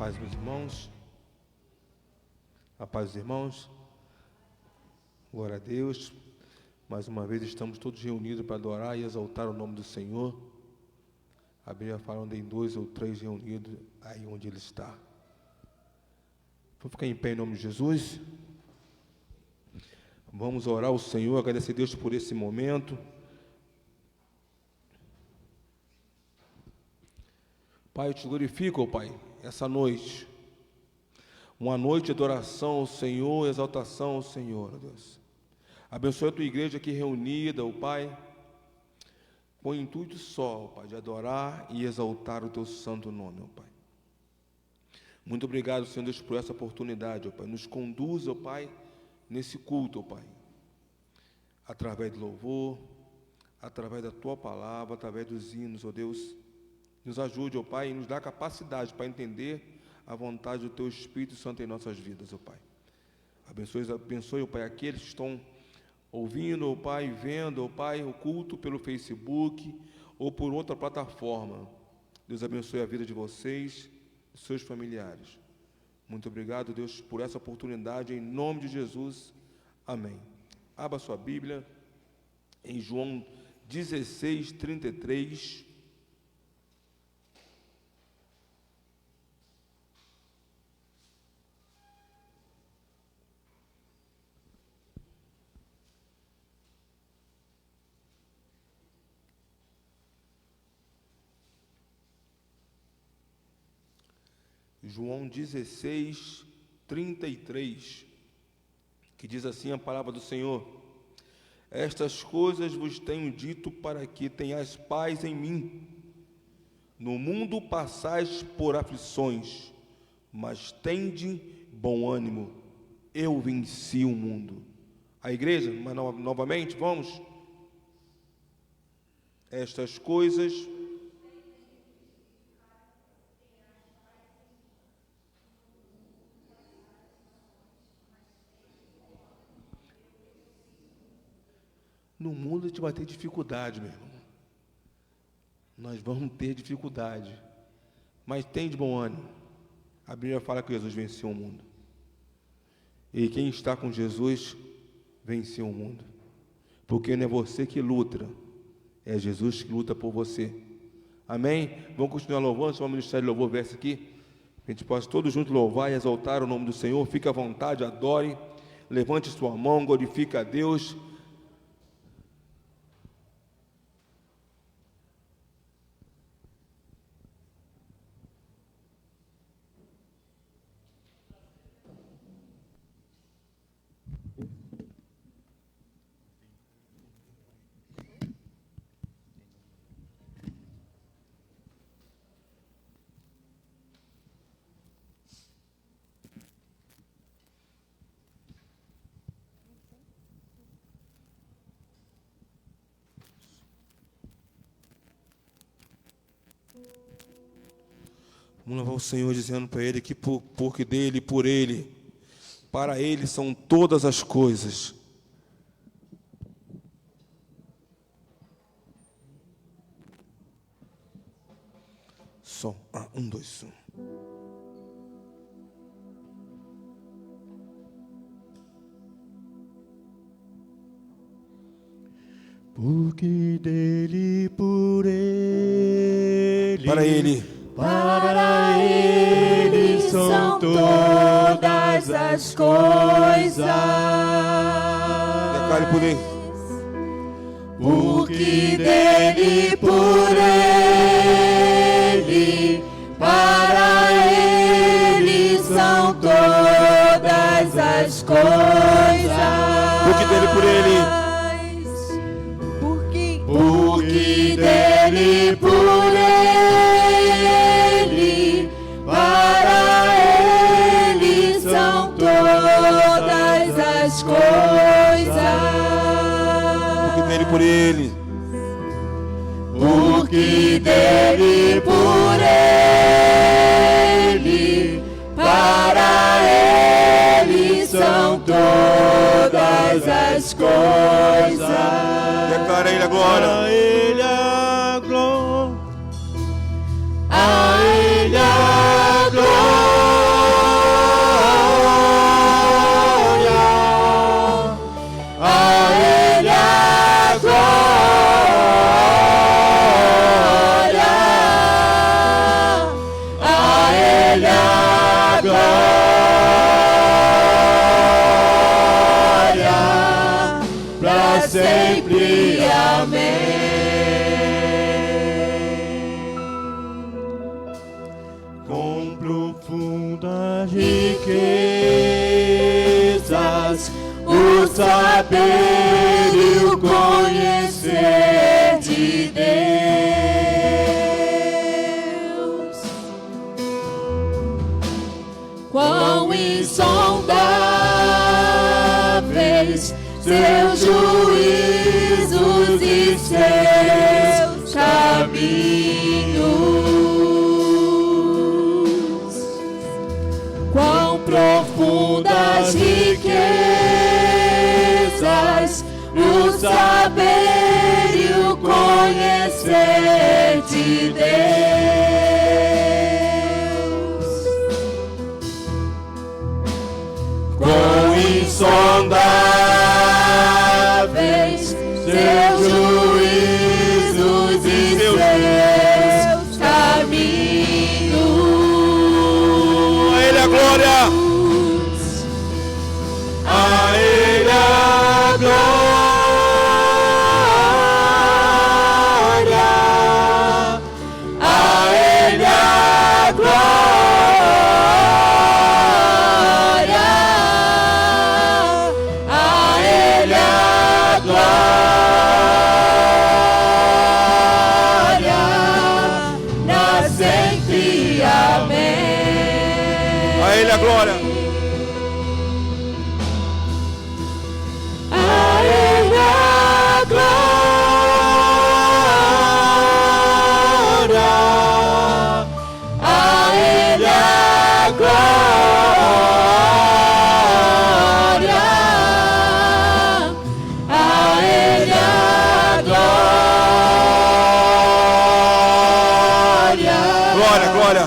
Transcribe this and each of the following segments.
paz, meus irmãos. A paz dos irmãos. Glória a Deus. Mais uma vez estamos todos reunidos para adorar e exaltar o nome do Senhor. A Bíblia fala onde tem 2 ou 3 reunidos, aí onde Ele está. Vamos ficar em pé em nome de Jesus. Vamos orar ao Senhor, agradecer a Deus por esse momento. Pai, eu te glorifico, ó Pai, essa noite. Uma noite de adoração ao Senhor, exaltação ao Senhor, ó Deus. Abençoe a tua igreja aqui reunida, ó Pai, com o intuito só, ó Pai, de adorar e exaltar o teu santo nome, ó Pai. Muito obrigado, Senhor Deus, por essa oportunidade, ó Pai. Nos conduza, ó Pai, nesse culto, ó Pai, através do louvor, através da tua palavra, através dos hinos, ó Deus. Nos ajude, ó Pai, e nos dá capacidade para entender a vontade do teu Espírito Santo em nossas vidas, ó Pai. Abençoe, ó Pai, aqueles que estão ouvindo, ó Pai, vendo, ó Pai, o culto pelo Facebook ou por outra plataforma. Deus abençoe a vida de vocês e seus familiares. Muito obrigado, Deus, por essa oportunidade, em nome de Jesus. Amém. Abra sua Bíblia em João 16, 33. João 16, 33, que diz assim a palavra do Senhor: estas coisas vos tenho dito para que tenhais paz em mim. No mundo passais por aflições, mas tende bom ânimo, eu venci o mundo. A igreja, mas novamente, vamos. Estas coisas no mundo a gente vai ter dificuldade, meu irmão. Nós vamos ter dificuldade. Mas tem de bom ânimo. A Bíblia fala que Jesus venceu o mundo. E quem está com Jesus venceu o mundo. Porque não é você que luta, é Jesus que luta por você. Amém? Vamos continuar louvando. Só o Ministério de Louvor verso aqui. A gente possa todos juntos louvar e exaltar o nome do Senhor. Fique à vontade, adore. Levante sua mão, glorifique a Deus. Vamos louvar o Senhor dizendo para Ele que porque dEle, por Ele, para Ele são todas as coisas. Som. 1, 2, 1. Porque dEle, por Ele, para Ele. Para Ele são todas as coisas. Declare por Ele. Porque dEle, por Ele, para Ele são todas as coisas. Porque dEle, por Ele. Porque dEle, por Ele, para Ele são todas as coisas. Porque dEle, por Ele. Porque dEle, por Ele, para Ele são todas as coisas. Declara Ele agora. a Ele a glória. A Ele a glória. sempre. Amém. Com profundas riquezas, o saber e o conhecer de Deus. Quão insondáveis seus juízos e seus caminhos. Quão profundas riquezas o saber e o conhecer de Deus. Quão insondáveis seus juízos e seus caminhos. A Ele a glória! A Ele a glória. A Ele a glória. A Ele a glória. Pra sempre. Amém. A Ele a glória! A Ele a glória. A Ele a glória. A Ele a glória. Glória, glória!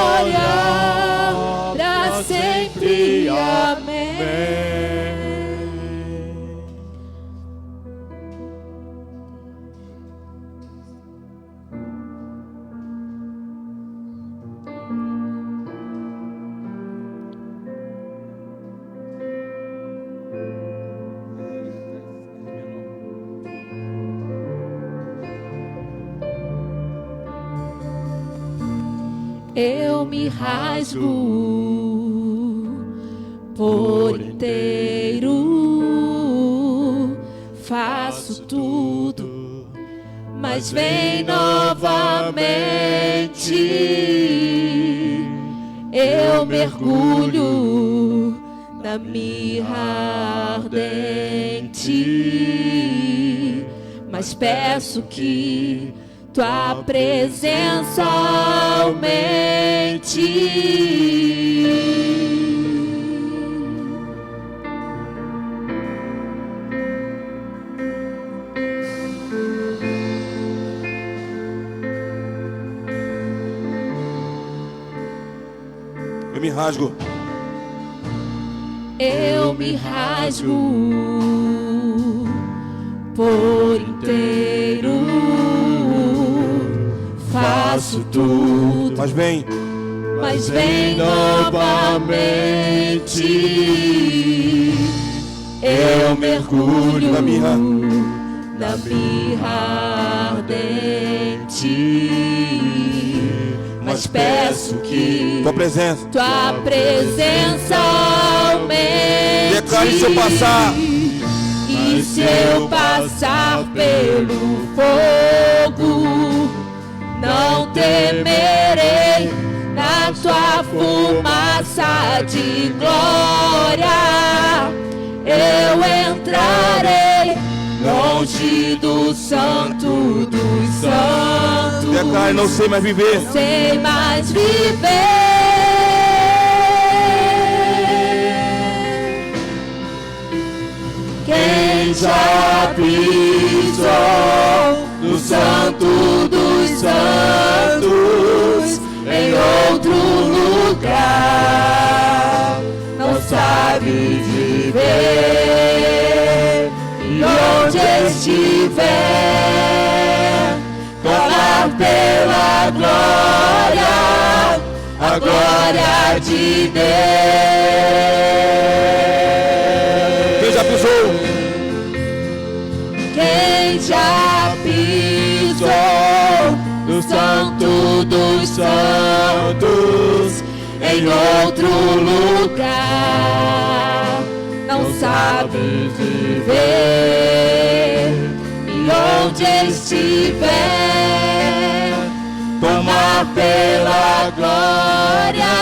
Glória pra sempre. Amém. Eu me rasgo por inteiro, faço tudo, mas vem novamente. Eu mergulho na mirra ardente, mas peço que tua presença aumente. Eu me rasgo. Eu me rasgo por inteiro, faço tudo, Mas vem. mas vem novamente. Eu mergulho Na mirra. na mirra ardente, mas peço que Tua presença. tua presença aumente. Declare se eu passar. E se eu passar pelo fogo, não temerei. Na tua fumaça de glória eu entrarei, longe do santo dos santos. Declare, não sei mais viver. Sei mais viver. Quem já pisou no santo dos santos em outro lugar não sabe viver. E onde estiver, clamar pela glória, a glória de Deus. Quem já pisou? Quem já pisou no Santo dos Santos, em outro lugar, não sabe viver. E onde estiver, tomar pela glória,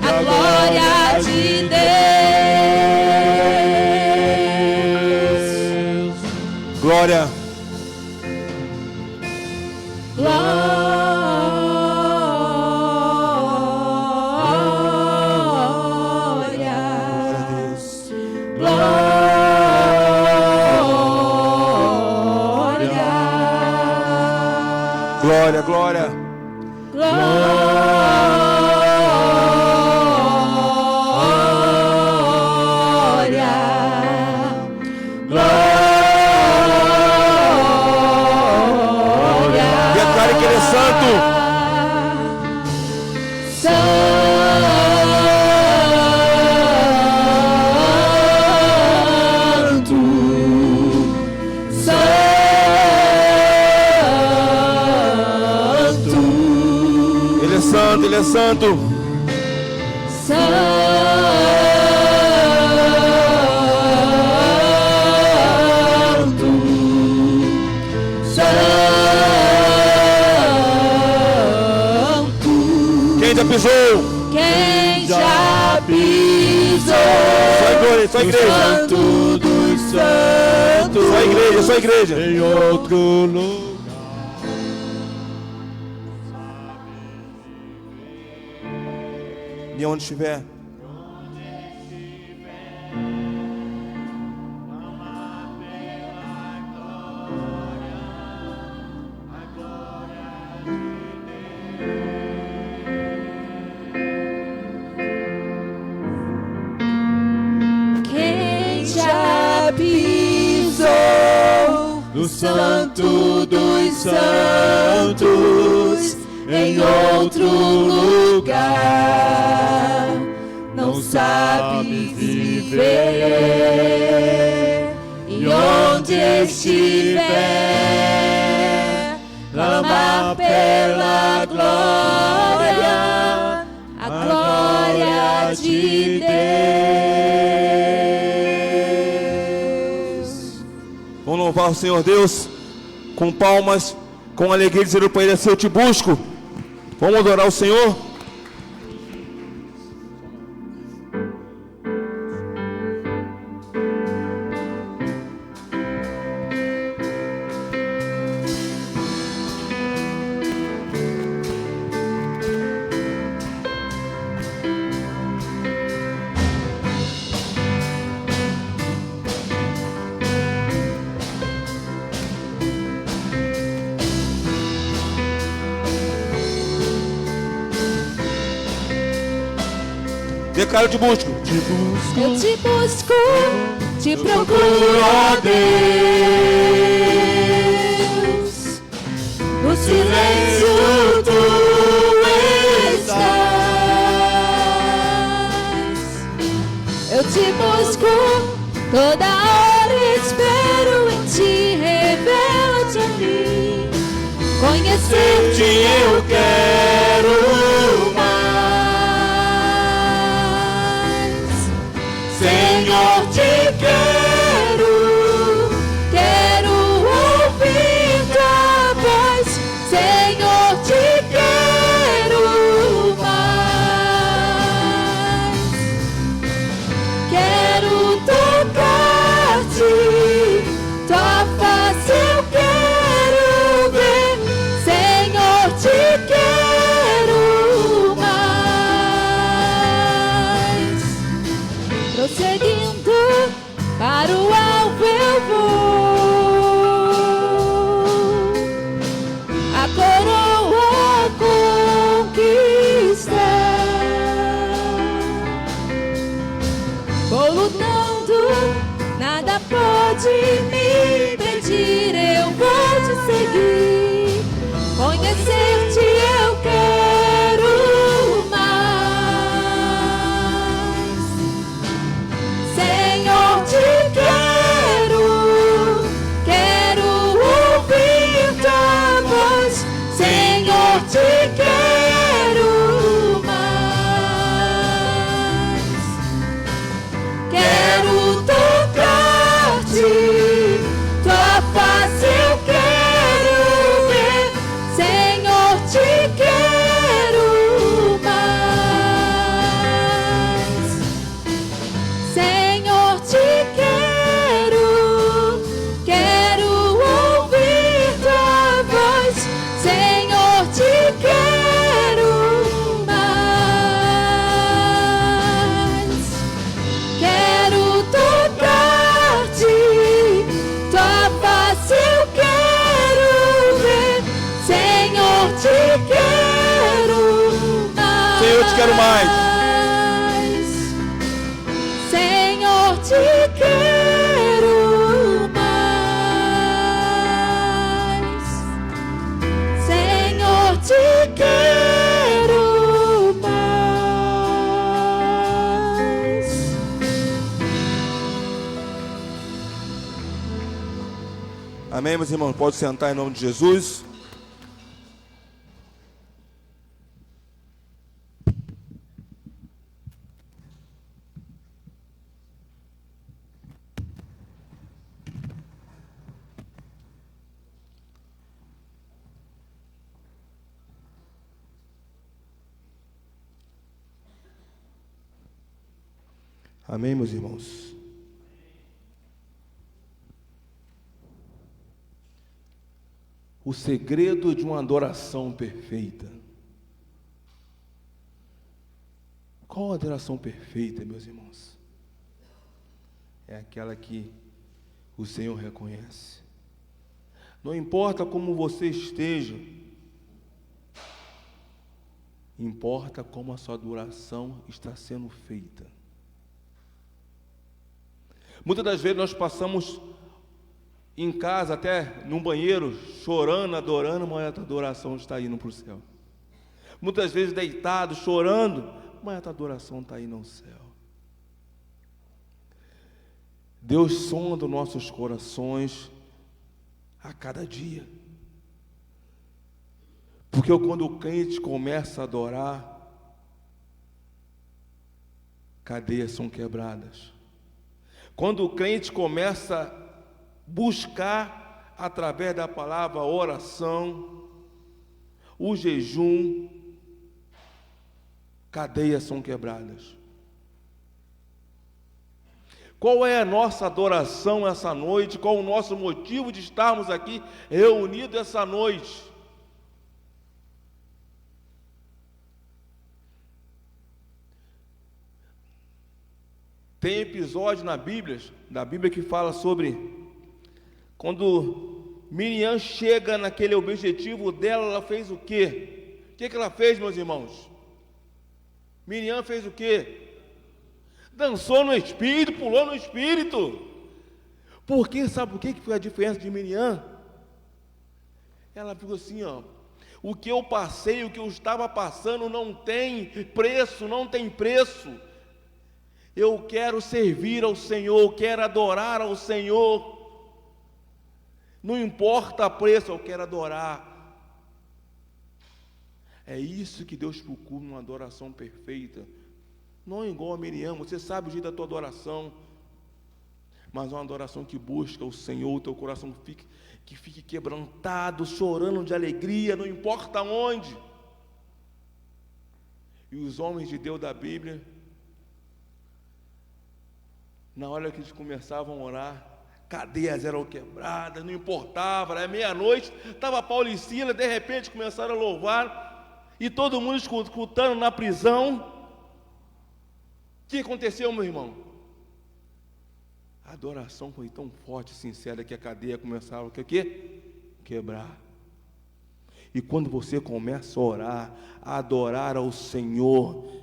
a glória de Deus. Glória. Glória, glória. Declare que Ele é santo. Ele é santo, Ele é santo. Quem já pisou? Quem já pisou? Só a igreja. Santo dos santos. Só a igreja, só a igreja. Em outro lugar. E onde estiver. Quem já pisou No Santo dos santos, em outro lugar, não sabe viver. E onde estiver, clamar pela glória, a glória de Deus. Vamos louvar o Senhor Deus com palmas, com alegria, dizer para Ele assim: eu te busco. Vamos adorar o Senhor. Declaro, eu te busco. Eu te busco, te procuro, ó Deus. No silêncio tu estás. Eu te busco, toda hora espero em ti, revela-te a mim. Conhecer-te eu quero mais. Senhor, te quero, quero ouvir tua voz. Senhor, te quero mais. Quero tocar-te, tua face eu quero ver. Senhor, te quero mais. Prosseguindo para o alvo eu vou, a coroa conquistar. Vou lutando nada pode me impedir, eu vou te seguir. Conhecer-te eu quero mais. Senhor, te quero ouvir tua voz. Senhor, te quero mais. Quero tocar-te, tua face eu quero ver. Senhor, te quero mais. Senhor, te quero ouvir tua voz. Senhor, te quero mais. Quero tocar-te, tua face eu quero ver. Senhor, te quero mais. Senhor, eu te quero mais. Senhor, te quero mais. Senhor, te quero mais. Amém, meus irmãos? Pode sentar em nome de Jesus. Amém, meus irmãos? O segredo de uma adoração perfeita. Qual a adoração perfeita, meus irmãos? É aquela que o Senhor reconhece. Não importa como você esteja, importa como a sua adoração está sendo feita. Muitas das vezes nós passamos em casa, até num banheiro, chorando, adorando, mas a adoração está indo para o céu. Muitas vezes deitado, chorando, mas a adoração está indo ao céu. Deus sonda nossos corações a cada dia. Porque quando o crente começa a adorar, cadeias são quebradas. Quando o crente começa a buscar através da palavra a oração, o jejum, cadeias são quebradas. Qual é a nossa adoração essa noite? Qual o nosso motivo de estarmos aqui reunidos essa noite? Tem episódio na Bíblia que fala sobre quando Miriam chega naquele objetivo dela, ela fez o quê? O que ela fez, meus irmãos? Miriam fez o quê? Dançou no Espírito, pulou no Espírito. Porque, sabe o que foi a diferença de Miriam? Ela ficou assim, ó: o que eu passei, o que eu estava passando não tem preço, não tem preço. Eu quero servir ao Senhor, eu quero adorar ao Senhor. Não importa o preço, eu quero adorar. É isso que Deus procura numa adoração perfeita. Não é igual a Miriam, você sabe o jeito da tua adoração, mas é uma adoração que busca o Senhor, o teu coração que fique quebrantado, chorando de alegria, não importa onde. E os homens de Deus da Bíblia, na hora que eles começavam a orar, cadeias eram quebradas, não importava, era meia-noite, estava Paulo e Silas, de repente começaram a louvar, e todo mundo escutando na prisão. O que aconteceu, meu irmão? A adoração foi tão forte e sincera que a cadeia começava a quebrar. E quando você começa a orar, a adorar ao Senhor,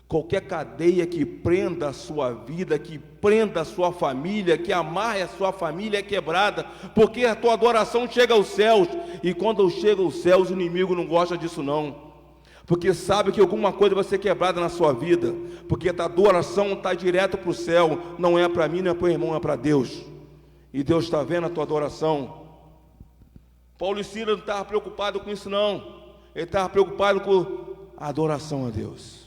Qualquer cadeia que prenda a sua vida, que prenda a sua família, que amarre a sua família é quebrada, porque a tua adoração chega aos céus, e quando chega aos céus, o inimigo não gosta disso não, porque sabe que alguma coisa vai ser quebrada na sua vida, porque a adoração está direto para o céu, não é para mim, não é para o irmão, é para Deus, e Deus está vendo a tua adoração. Paulo e Silas não estavam preocupados com isso não, ele estava preocupado com a adoração a Deus.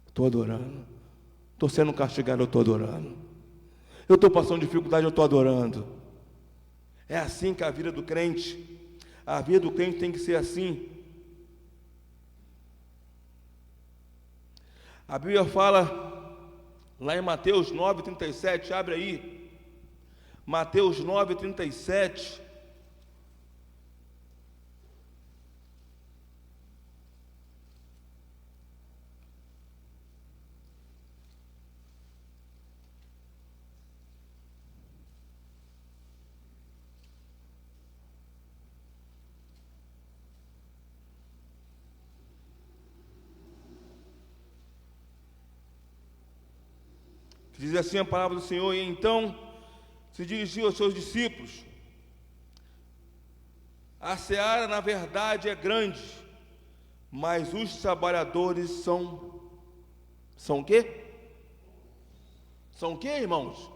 Estou adorando, estou sendo castigado, eu estou adorando, eu estou passando dificuldade, eu estou adorando. É assim que a vida do crente, a vida do crente tem que ser assim. A Bíblia fala lá em Mateus 9:37, abre aí, Mateus 9:37. Diz assim a palavra do Senhor: e então se dirigiu aos seus discípulos: a seara na verdade é grande, mas os trabalhadores são o quê? São o quê, irmãos?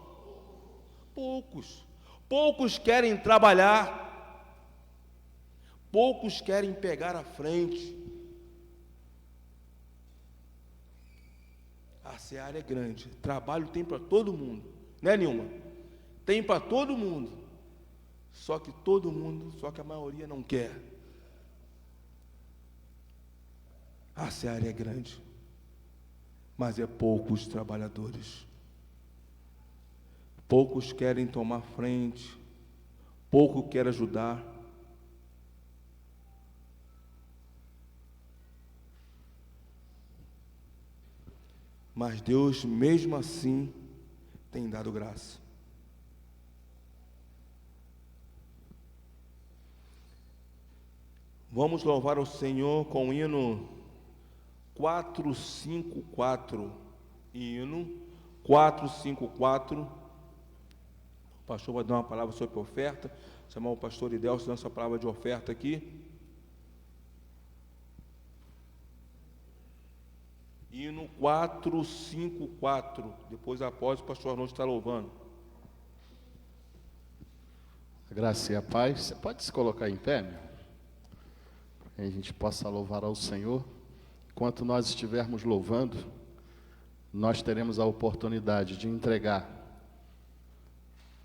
Poucos. Poucos querem trabalhar, poucos querem pegar a frente. A seara é grande, trabalho tem para todo mundo, né, Nilma? Tem para todo mundo, só que a maioria não quer. A seara é grande, mas é poucos trabalhadores. Poucos querem tomar frente, pouco querem ajudar. Mas Deus, mesmo assim, tem dado graça. Vamos louvar o Senhor com o hino 454. Hino 454. O pastor vai dar uma palavra sobre oferta. Chamar o pastor Idelcio, dando essa palavra de oferta aqui. Hino 454. Depois, após, o pastor Arnoldo está louvando. A graça e a paz. Você pode se colocar em pé, meu? Para que a gente possa louvar ao Senhor. Enquanto nós estivermos louvando, nós teremos a oportunidade de entregar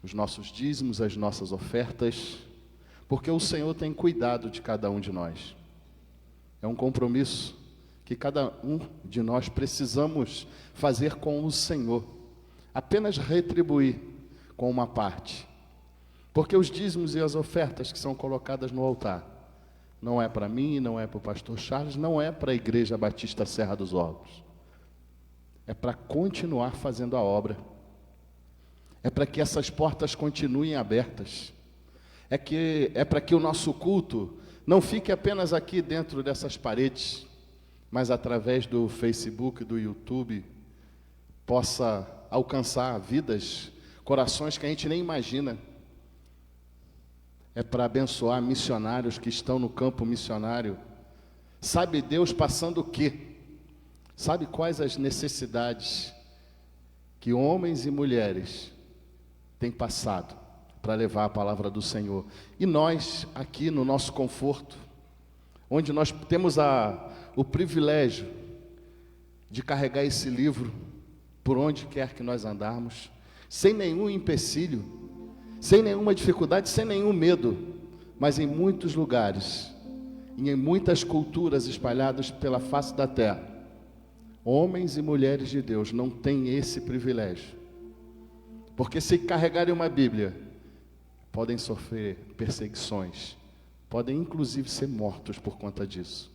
os nossos dízimos, as nossas ofertas, porque o Senhor tem cuidado de cada um de nós. É um compromisso que cada um de nós precisamos fazer com o Senhor, apenas retribuir com uma parte, porque os dízimos e as ofertas que são colocadas no altar, não é para mim, não é para o pastor Charles, não é para a Igreja Batista Serra dos Olmos, é para continuar fazendo a obra, é para que essas portas continuem abertas, é para que o nosso culto não fique apenas aqui dentro dessas paredes, mas através do Facebook, do YouTube, possa alcançar vidas, corações que a gente nem imagina. É para abençoar missionários que estão no campo missionário. Sabe Deus passando o quê? Sabe quais as necessidades que homens e mulheres têm passado para levar a palavra do Senhor. E nós, aqui no nosso conforto, onde nós temos o privilégio de carregar esse livro por onde quer que nós andarmos, sem nenhum empecilho, sem nenhuma dificuldade, sem nenhum medo, mas em muitos lugares, e em muitas culturas espalhadas pela face da terra, homens e mulheres de Deus não têm esse privilégio, porque se carregarem uma Bíblia, podem sofrer perseguições, podem inclusive ser mortos por conta disso.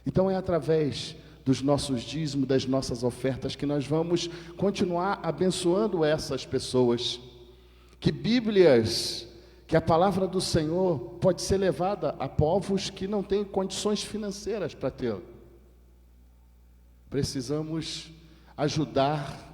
Então é através dos nossos dízimos, das nossas ofertas, que nós vamos continuar abençoando essas pessoas, que Bíblias, que a palavra do Senhor pode ser levada a povos que não têm condições financeiras para tê-la. Precisamos ajudar,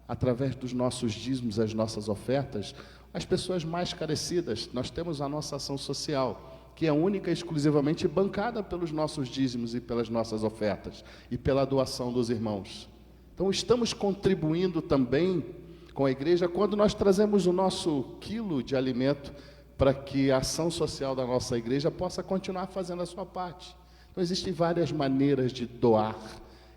através dos nossos dízimos, as nossas ofertas, as pessoas mais carecidas. Nós temos a nossa ação social, que é única e exclusivamente bancada pelos nossos dízimos e pelas nossas ofertas, e pela doação dos irmãos. Então estamos contribuindo também com a igreja quando nós trazemos o nosso quilo de alimento para que a ação social da nossa igreja possa continuar fazendo a sua parte. Então existem várias maneiras de doar,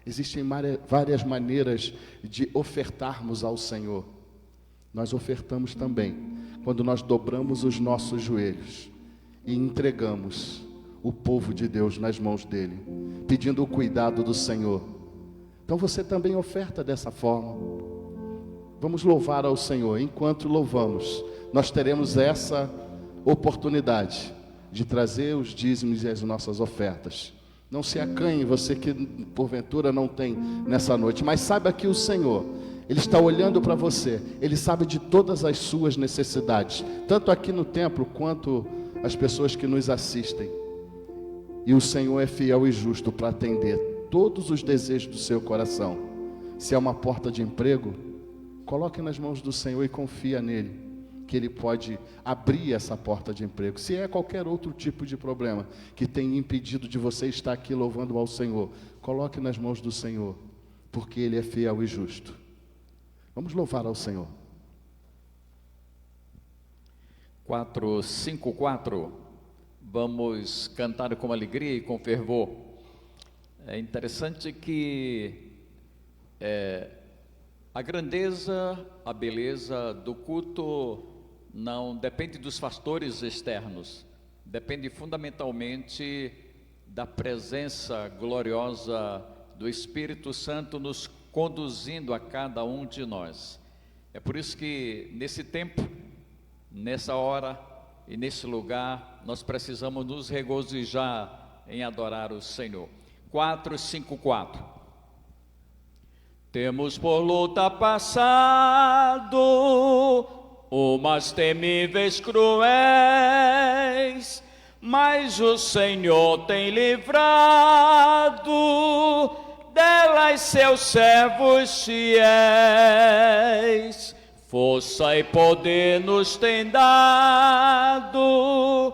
existem várias maneiras de ofertarmos ao Senhor. Nós ofertamos também quando nós dobramos os nossos joelhos e entregamos o povo de Deus nas mãos dele, pedindo o cuidado do Senhor. Então você também oferta dessa forma. Vamos louvar ao Senhor. Enquanto louvamos, nós teremos essa oportunidade de trazer os dízimos e as nossas ofertas. Não se acanhe, você que porventura não tem nessa noite, mas saiba que o Senhor, Ele está olhando para você, Ele sabe de todas as suas necessidades, tanto aqui no templo quanto as pessoas que nos assistem. E o Senhor é fiel e justo para atender todos os desejos do seu coração. Se é uma porta de emprego, coloque nas mãos do Senhor e confia nele, que Ele pode abrir essa porta de emprego. Se é qualquer outro tipo de problema que tenha impedido de você estar aqui louvando ao Senhor, coloque nas mãos do Senhor, porque Ele é fiel e justo. Vamos louvar ao Senhor. 454, vamos cantar com alegria e com fervor. É interessante que a grandeza, a beleza do culto não depende dos fatores externos, depende fundamentalmente da presença gloriosa do Espírito Santo nos conduzindo a cada um de nós. É por isso que nesse tempo, nessa hora e nesse lugar, nós precisamos nos regozijar em adorar o Senhor. 454. Temos por luta passado umas temíveis cruéis, mas o Senhor tem livrado delas seus servos fiéis. Força e poder nos tem dado,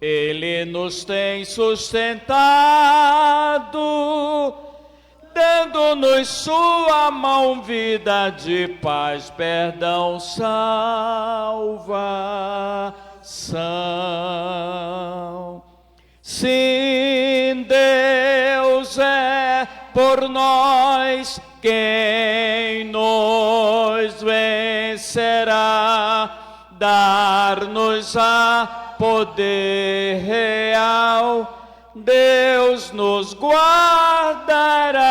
Ele nos tem sustentado, dando-nos sua mão, vida de paz, perdão, salvação. Sim, Deus é por nós, quem nos vencerá? Dar-nos a poder real, Deus nos guardará,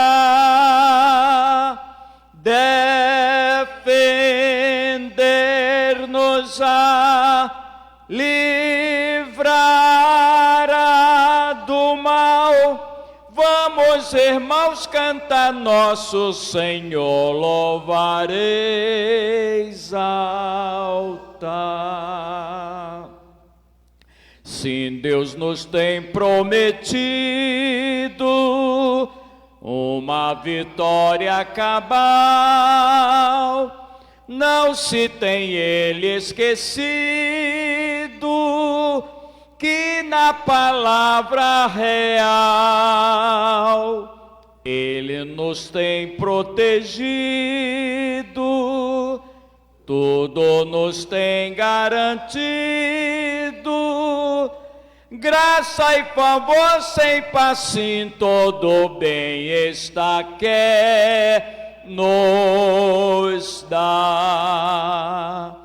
defender-nos-á, livrará do mal. Vamos, irmãos, cantar nosso Senhor, louvar, exaltar. Sim, Deus nos tem prometido uma vitória cabal, não se tem Ele esquecido que na palavra real Ele nos tem protegido, tudo nos tem garantido, graça e favor sem passim, todo bem-estar quer nos dar.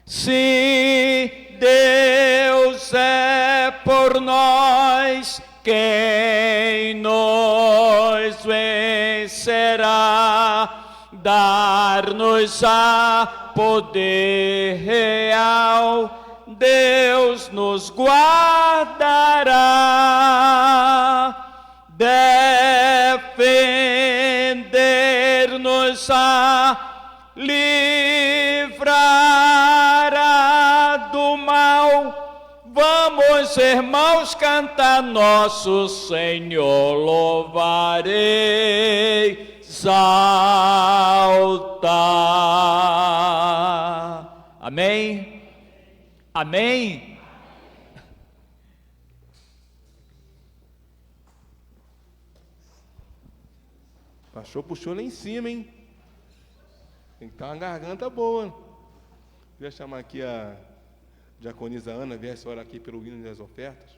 Sim, Deus é por nós, quem nos vencerá? Dar-nos a poder real, Deus nos guardará, defender-nos-á, livrará do mal. Vamos, meus irmãos cantar, nosso Senhor louvarei, exaltar. Amém? Amém? Pastor puxou lá em cima, hein? Tem que estar uma garganta boa. Queria chamar aqui a diaconisa Ana, viesse orar aqui pelo hino das ofertas.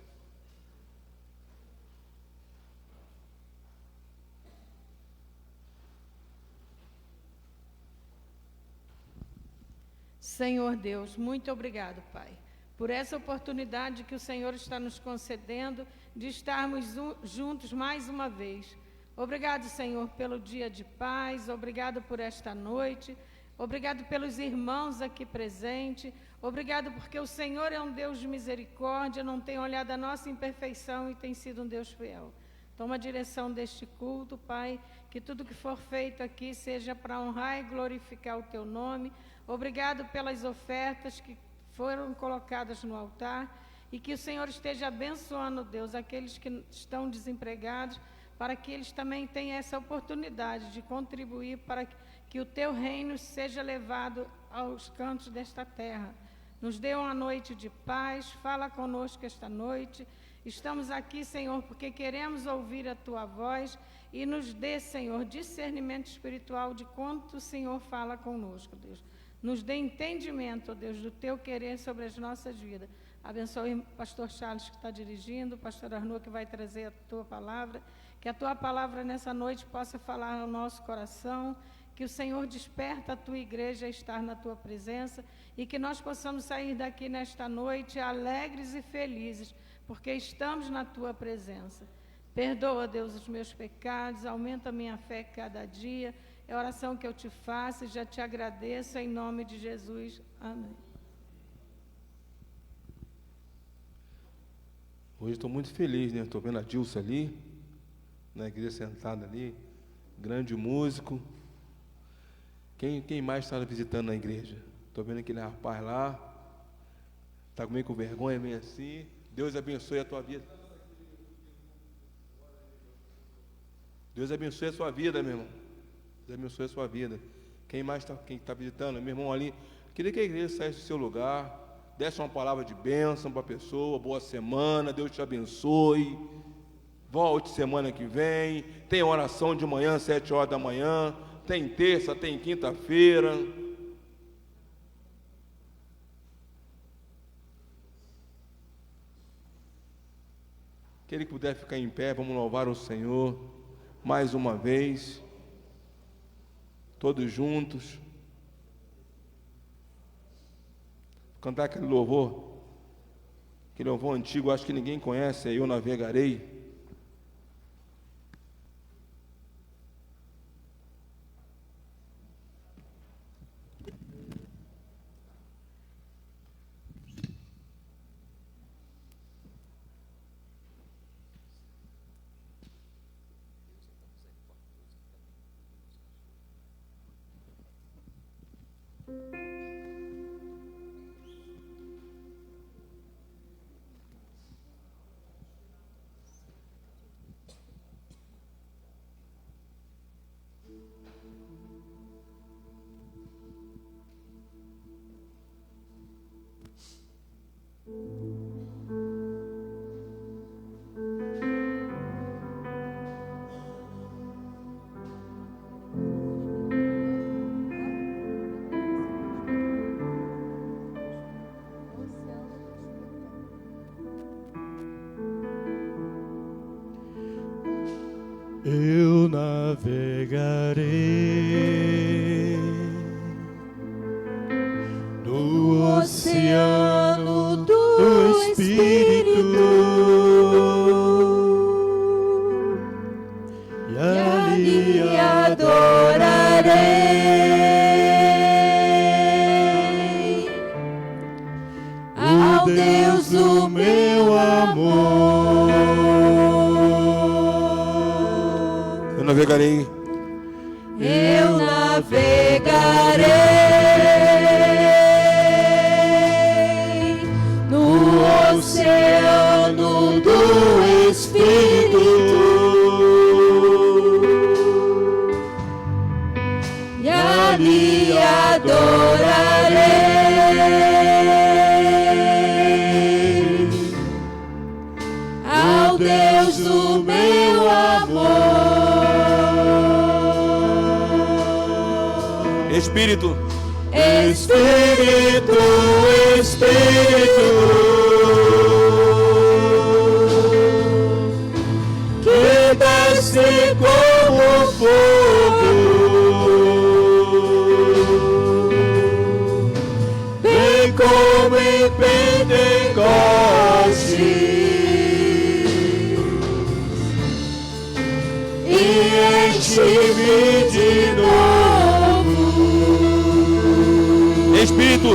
Senhor Deus, muito obrigado, Pai, por essa oportunidade que o Senhor está nos concedendo de estarmos juntos mais uma vez. Obrigado, Senhor, pelo dia de paz, obrigado por esta noite, obrigado pelos irmãos aqui presentes, obrigado porque o Senhor é um Deus de misericórdia, não tem olhado a nossa imperfeição e tem sido um Deus fiel. Toma a direção deste culto, Pai, que tudo que for feito aqui seja para honrar e glorificar o Teu nome. Obrigado pelas ofertas que foram colocadas no altar e que o Senhor esteja abençoando, Deus, aqueles que estão desempregados, para que eles também tenham essa oportunidade de contribuir para que o Teu reino seja levado aos cantos desta terra. Nos dê uma noite de paz, fala conosco esta noite. Estamos aqui, Senhor, porque queremos ouvir a Tua voz e nos dê, Senhor, discernimento espiritual de quanto o Senhor fala conosco, Deus. Nos dê entendimento, Deus, do Teu querer sobre as nossas vidas. Abençoe o pastor Charles que está dirigindo, o pastor Arnaud que vai trazer a Tua palavra. Que a Tua palavra nessa noite possa falar ao nosso coração, que o Senhor desperta a Tua igreja a estar na Tua presença e que nós possamos sair daqui nesta noite alegres e felizes, porque estamos na Tua presença. Perdoa, Deus, os meus pecados, aumenta a minha fé cada dia. É a oração que eu te faço e já te agradeço em nome de Jesus. Amém. Hoje estou muito feliz, né? Estou vendo a Dilce ali, na igreja sentada ali, grande músico. Quem mais está visitando a igreja? Estou vendo aquele rapaz lá, está meio com vergonha, meio assim. Deus abençoe a tua vida. Deus abençoe a sua vida, meu irmão. Deus abençoe a sua vida. Quem mais está visitando? Meu irmão ali, queria que a igreja saísse do seu lugar, desse uma palavra de bênção para a pessoa, boa semana, Deus te abençoe. Volte semana que vem, tem oração de manhã, 7 horas da manhã, tem terça, tem quinta-feira. Aquele que puder ficar em pé, vamos louvar o Senhor mais uma vez, todos juntos. Vou cantar aquele louvor antigo, acho que ninguém conhece, Eu Navegarei. Eu navegarei no oceano do Espírito e ali adorarei ao Deus do meu amor. Eu navegarei. Eu te adorarei, ao Deus do meu amor. Espírito, Espírito, Espírito, que desce como fogo, vem como em Pentecostes e enche-me de novo. Espírito,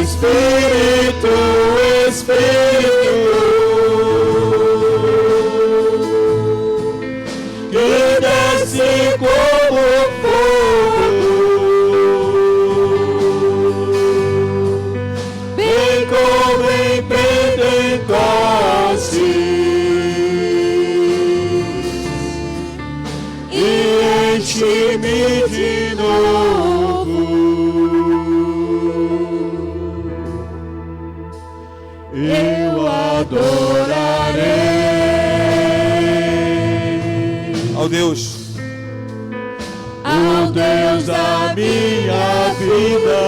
Espírito, Espírito, que desce como fogo, vem como em Pentecostes e enche-me de novo. Eu adorarei ao Deus, ao Deus da minha vida,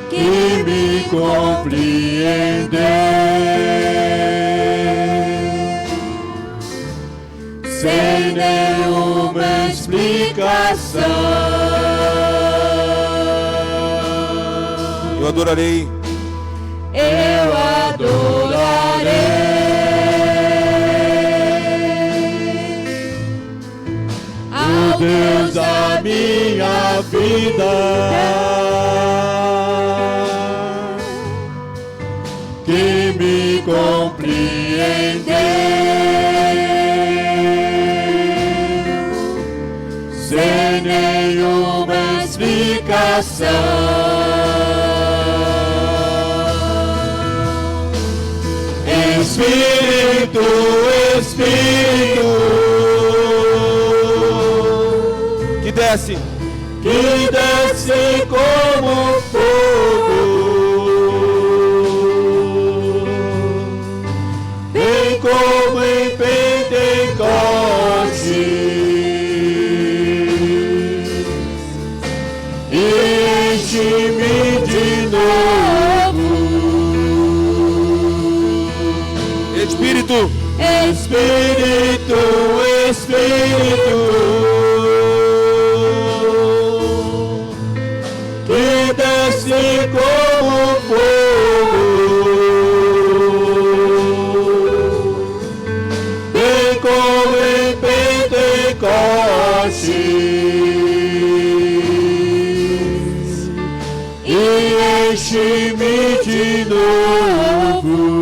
que me compreendeu sem nenhuma explicação. eu adorarei Eu adorarei ao Deus da minha vida, que me compreendeu sem nenhuma explicação. Espírito, Espírito, que desce como fogo, vem como em Pentecostes e enche-me de novo. Espírito, Espírito, Espírito, que desce como fogo, vem como em Pentecostes e enche-me de novo.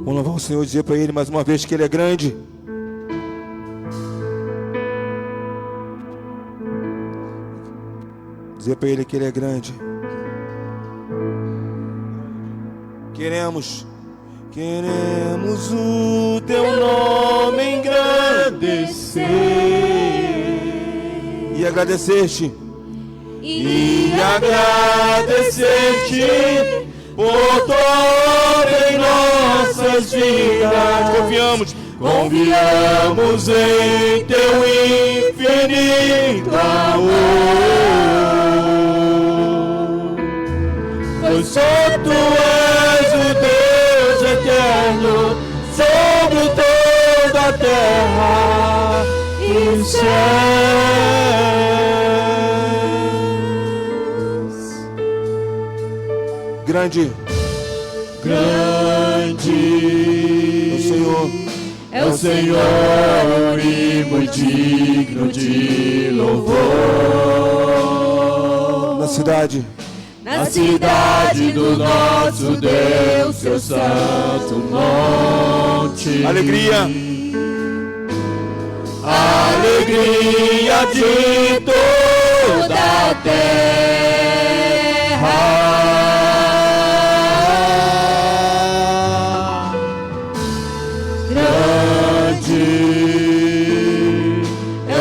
vamos louvar o Senhor e dizer para Ele mais uma vez que Ele é grande. Dizer para Ele que Ele é grande. Queremos o Teu nome engrandecer e agradecer-te. E agradecer-te por toda em nossas vidas. Confiamos em Teu infinito amor, pois só Tu és o Deus eterno sobre toda a terra e céus. Grande, Grande é o Senhor, é o Senhor e muito digno de louvor. na cidade do nosso Deus, Seu santo monte. alegria De toda a terra.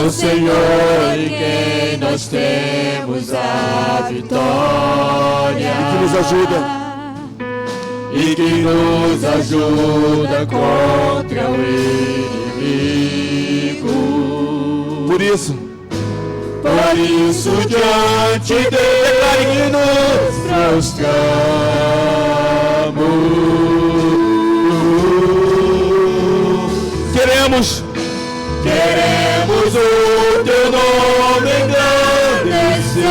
o Senhor em quem nós temos a vitória. E que nos ajuda. E que nos ajuda contra o inimigo. Por isso, diante dele nos prostramos. Queremos o teu nome engrandecer.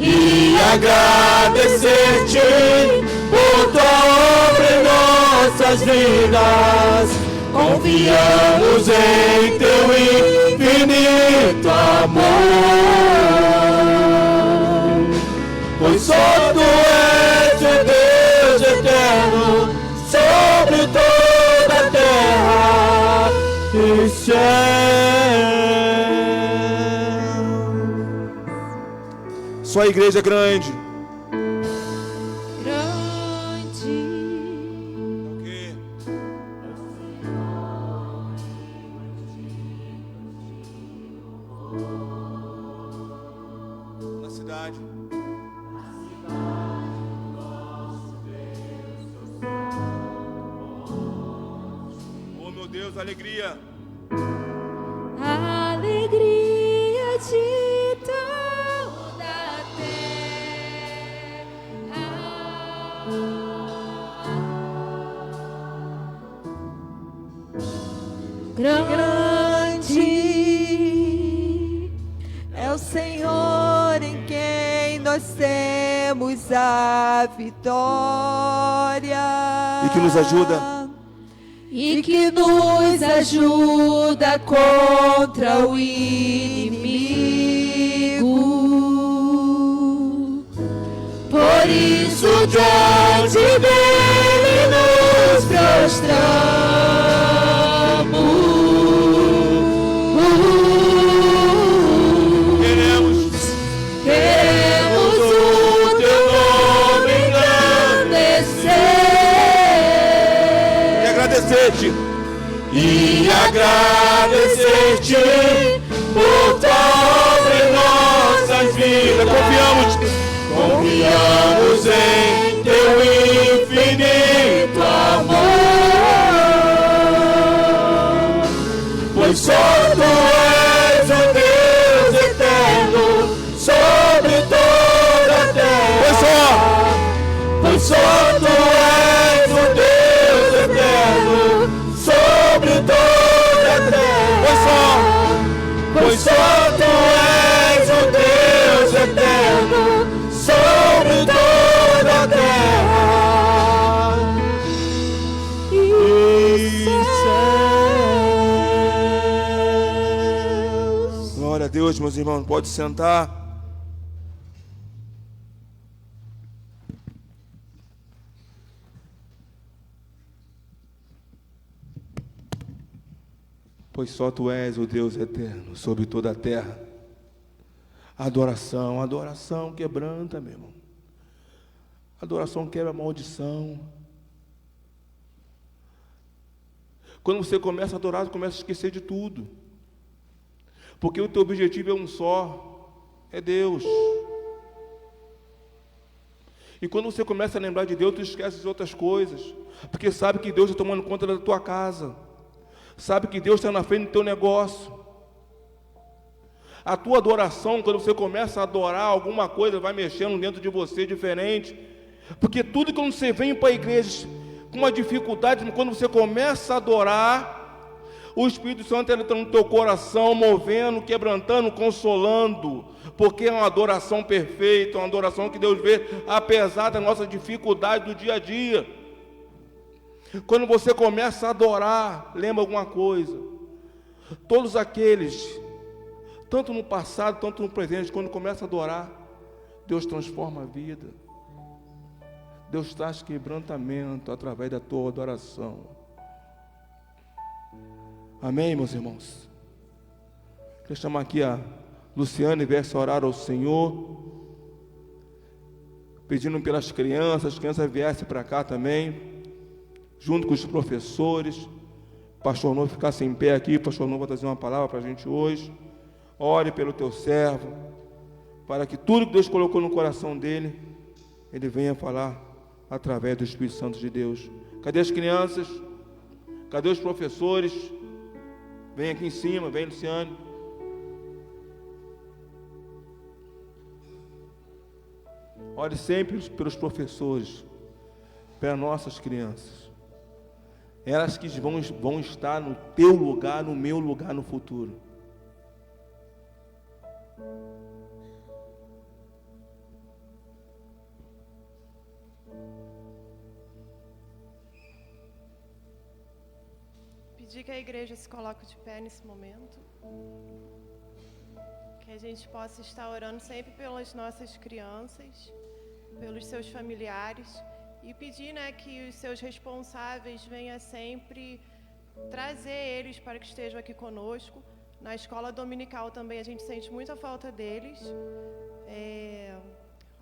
E agradecer-te por tua obra em nossas vidas. Confiamos em teu infinito amor, pois só tu és o Deus eterno sobre toda a terra e céu. sua igreja é grande. Alegria. Alegria de toda a terra. Grande é o Senhor em quem nós temos a vitória. E que nos ajuda. E que nos ajuda contra o inimigo. Por isso diante dele nos prostramos. Queremos o teu nome engrandecer. E agradecer-te por tua obra em nossas vidas. Confiamos em teu infinito amor, pois só tu és o Deus eterno sobre toda a terra. Pois só tu és o Deus eterno sobre toda a terra. Pois só tu és o Deus eterno sobre toda a terra e céus. Glória a Deus, meus irmãos, pode sentar. Pois só tu és o Deus eterno sobre toda a terra. Adoração, adoração quebranta, meu irmão. Adoração quebra a maldição. Quando você começa a adorar, você começa a esquecer de tudo. Porque o teu objetivo é um só, é Deus. E quando você começa a lembrar de Deus, tu esquece de outras coisas. Porque sabe que Deus está tomando conta da tua casa. Sabe que Deus está na frente do teu negócio. A tua adoração, quando você começa a adorar, alguma coisa vai mexendo dentro de você diferente. Porque tudo que você vem para a igreja com uma dificuldade, quando você começa a adorar, o Espírito Santo entra no teu coração, movendo, quebrantando, consolando. Porque é uma adoração perfeita, uma adoração que Deus vê, apesar da nossa dificuldade do dia a dia. Quando você começa a adorar, lembra alguma coisa. Todos aqueles, tanto no passado, tanto no presente, quando começa a adorar, Deus transforma a vida. Deus traz quebrantamento através da tua adoração. Amém, meus irmãos? Quero chamar aqui a Luciane e verse orar ao Senhor, pedindo pelas crianças, as crianças viessem para cá também, junto com os professores, Pastor Novo ficasse em pé aqui. Pastor Novo vai trazer uma palavra para a gente hoje. Ore pelo teu servo, para que tudo que Deus colocou no coração dele, ele venha falar através do Espírito Santo de Deus. Cadê as crianças? Cadê os professores? Vem aqui em cima, vem, Luciane. Ore sempre pelos professores, pelas nossas crianças. Elas que vão estar no teu lugar, no meu lugar no futuro. Pedir que a igreja se coloque de pé nesse momento. Que a gente possa estar orando sempre pelas nossas crianças, pelos seus familiares. E pedir, que os seus responsáveis venham sempre trazer eles para que estejam aqui conosco. Na escola dominical também a gente sente muita falta deles.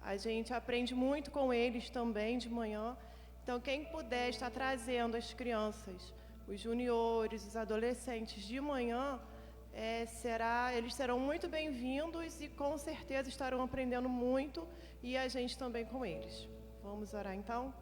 A gente aprende muito com eles também de manhã. Então, quem puder estar trazendo as crianças, os juniores, os adolescentes de manhã, eles serão muito bem-vindos e com certeza estarão aprendendo muito, e a gente também com eles. Vamos orar então?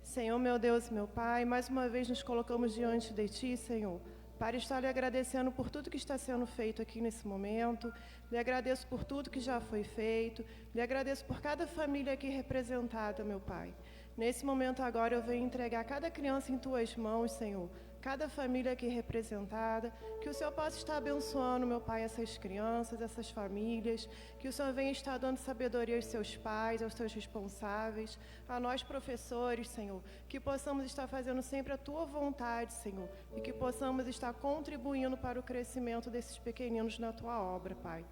Senhor, meu Deus, meu Pai, mais uma vez nos colocamos diante de Ti, Senhor, para estar lhe agradecendo por tudo que está sendo feito aqui nesse momento. Lhe agradeço por tudo que já foi feito. Lhe agradeço por cada família aqui representada, meu Pai. Nesse momento agora eu venho entregar cada criança em Tuas mãos, Senhor. Cada família aqui representada, que o Senhor possa estar abençoando, meu Pai, essas crianças, essas famílias, que o Senhor venha estar dando sabedoria aos seus pais, aos seus responsáveis, a nós professores, Senhor, que possamos estar fazendo sempre a Tua vontade, Senhor, e que possamos estar contribuindo para o crescimento desses pequeninos na Tua obra, Pai.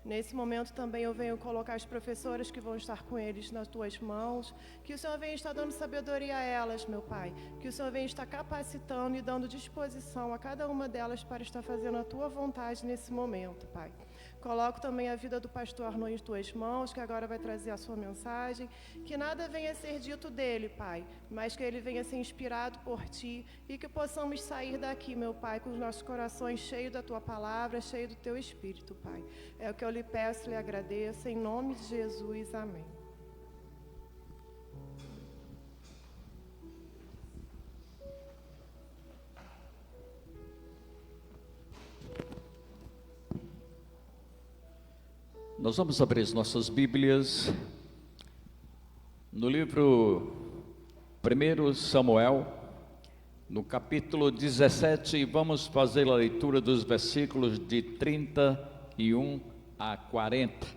Nesse momento também eu venho colocar as professoras que vão estar com eles nas Tuas mãos, que o Senhor venha estar dando sabedoria a elas, meu Pai, que o Senhor venha estar capacitando e dando disposição a cada uma delas para estar fazendo a Tua vontade nesse momento, Pai. Coloco também a vida do pastor Arnon em Tuas mãos, que agora vai trazer a sua mensagem, que nada venha a ser dito dele, Pai, mas que ele venha a ser inspirado por Ti e que possamos sair daqui, meu Pai, com os nossos corações cheios da Tua palavra, cheios do Teu Espírito, Pai. É o que eu lhe peço e lhe agradeço, em nome de Jesus, amém. Nós vamos abrir as nossas Bíblias no livro 1 Samuel, no capítulo 17, e vamos fazer a leitura dos versículos de 31 a 40.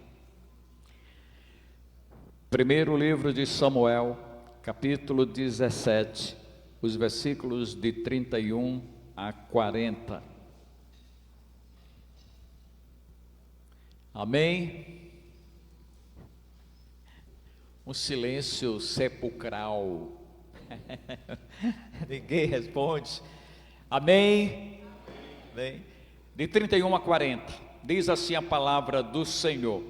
Primeiro livro de Samuel, capítulo 17, os versículos de 31 a 40. Amém? Um silêncio sepulcral. Ninguém responde. Amém? Amém? De 31 a 40, diz assim a palavra do Senhor: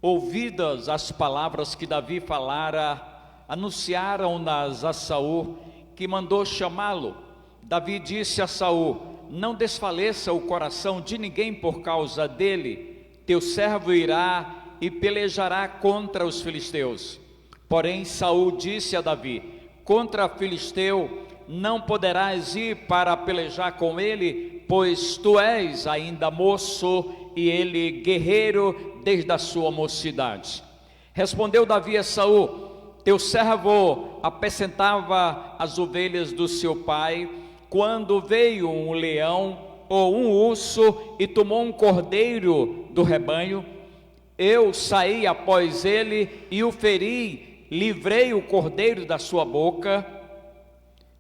ouvidas as palavras que Davi falara, anunciaram-nas a Saul, que mandou chamá-lo. Davi disse a Saul: não desfaleça o coração de ninguém por causa dele, teu servo irá e pelejará contra os filisteus. Porém Saul disse a Davi: contra filisteu não poderás ir para pelejar com ele, pois tu és ainda moço e ele guerreiro desde a sua mocidade. Respondeu Davi a Saul: teu servo apacentava as ovelhas do seu pai, quando veio um leão ou um urso e tomou um cordeiro do rebanho. Eu saí após ele e o feri, livrei o cordeiro da sua boca.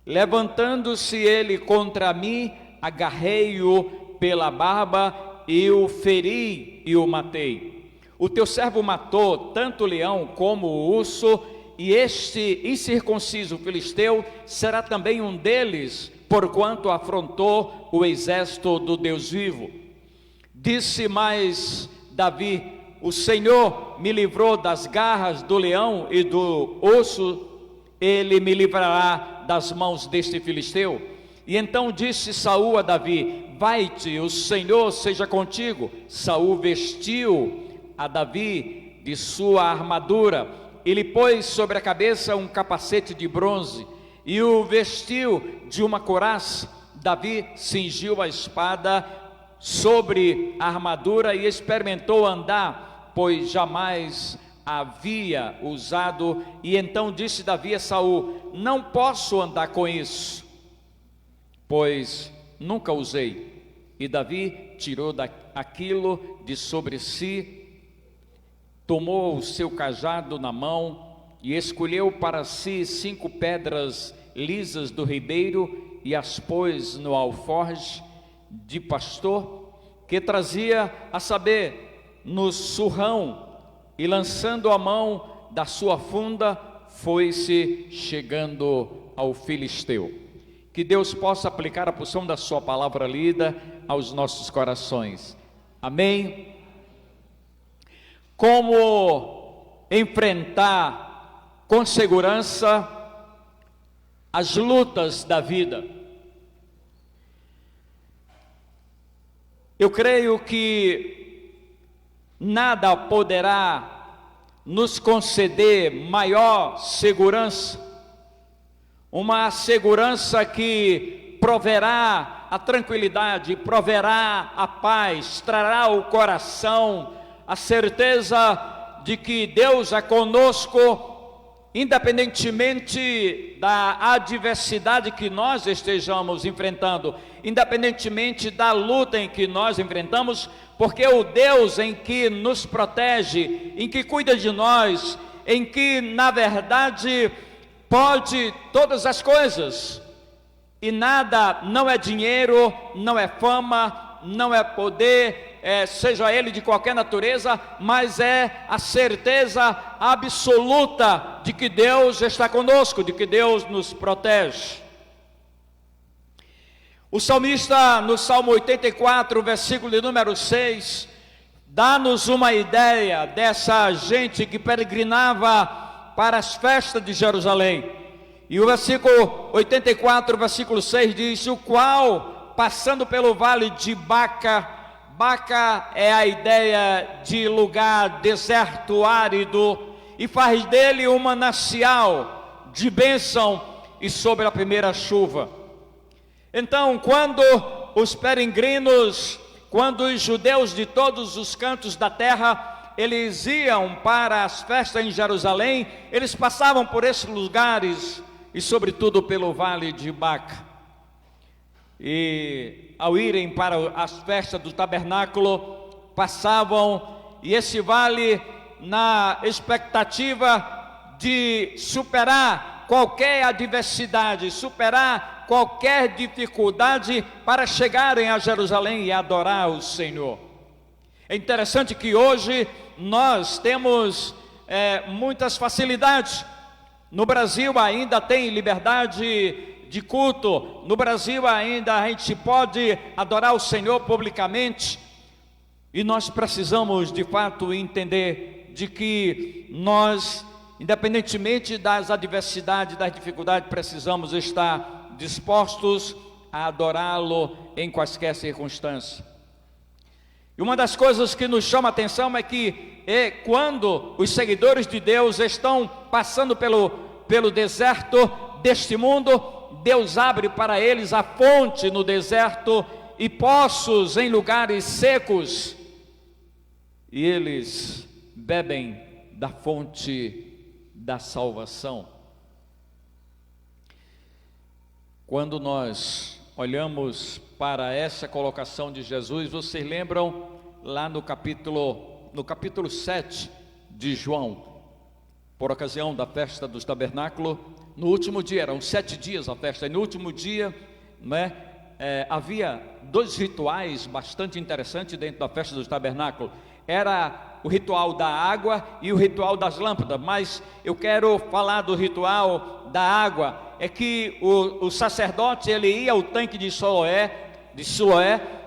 Levantando-se ele contra mim, agarrei-o pela barba e o feri e o matei. O teu servo matou tanto o leão como o urso, e este incircunciso filisteu será também um deles, porquanto afrontou o exército do Deus vivo. Disse mais Davi: o Senhor me livrou das garras do leão e do urso, ele me livrará das mãos deste filisteu. E então disse Saul a Davi: vai-te, o Senhor seja contigo. Saul vestiu a Davi de sua armadura, e lhe pôs sobre a cabeça um capacete de bronze, e o vestiu de uma couraça. Davi cingiu a espada sobre a armadura e experimentou andar, pois jamais havia usado. E então disse Davi a Saul: não posso andar com isso, pois nunca usei. E Davi tirou aquilo de sobre si, tomou o seu cajado na mão e escolheu para si 5 pedras lisas do ribeiro e as pôs no alforje de pastor que trazia, a saber, no surrão, e lançando a mão da sua funda, foi-se chegando ao filisteu. Que Deus possa aplicar a porção da sua palavra lida aos nossos corações. Amém? Como enfrentar com segurança as lutas da vida? Eu creio que nada poderá nos conceder maior segurança, uma segurança que proverá a tranquilidade, proverá a paz, trará ao coração a certeza de que Deus é conosco, independentemente da adversidade que nós estejamos enfrentando, independentemente da luta em que nós enfrentamos, porque o Deus em que nos protege, em que cuida de nós, em que na verdade pode todas as coisas, e nada, não é dinheiro, não é fama, não é poder, seja ele de qualquer natureza, mas é a certeza absoluta de que Deus está conosco, de que Deus nos protege. O salmista, no Salmo 84, versículo de número 6, dá-nos uma ideia dessa gente que peregrinava para as festas de Jerusalém. E o versículo 84, versículo 6 diz: o qual, passando pelo vale de Baca, Baca é a ideia de lugar deserto, árido, e faz dele um manancial de bênção e sobre a primeira chuva. Então, quando os peregrinos, quando os judeus de todos os cantos da terra, eles iam para as festas em Jerusalém, eles passavam por esses lugares, e sobretudo pelo vale de Baca. E ao irem para as festas do tabernáculo, passavam, e esse vale, na expectativa de superar qualquer adversidade, superar qualquer dificuldade para chegarem a Jerusalém e adorar o Senhor. É interessante que hoje nós temos muitas facilidades. No Brasil ainda tem liberdade de culto, no Brasil ainda a gente pode adorar o Senhor publicamente, e nós precisamos de fato entender de que nós, independentemente das adversidades, das dificuldades, precisamos estar dispostos a adorá-lo em quaisquer circunstâncias. E uma das coisas que nos chama a atenção é que quando os seguidores de Deus estão passando pelo deserto deste mundo, Deus abre para eles a fonte no deserto e poços em lugares secos, e eles bebem da fonte da salvação. Quando nós olhamos para essa colocação de Jesus, vocês lembram lá no capítulo 7 de João, por ocasião da festa dos tabernáculos, no último dia, eram 7 dias a festa, e no último dia, havia 2 rituais bastante interessantes dentro da festa dos tabernáculos. Era o ritual da água e o ritual das lâmpadas, mas eu quero falar do ritual da água. É que o sacerdote, ele ia ao tanque de Siloé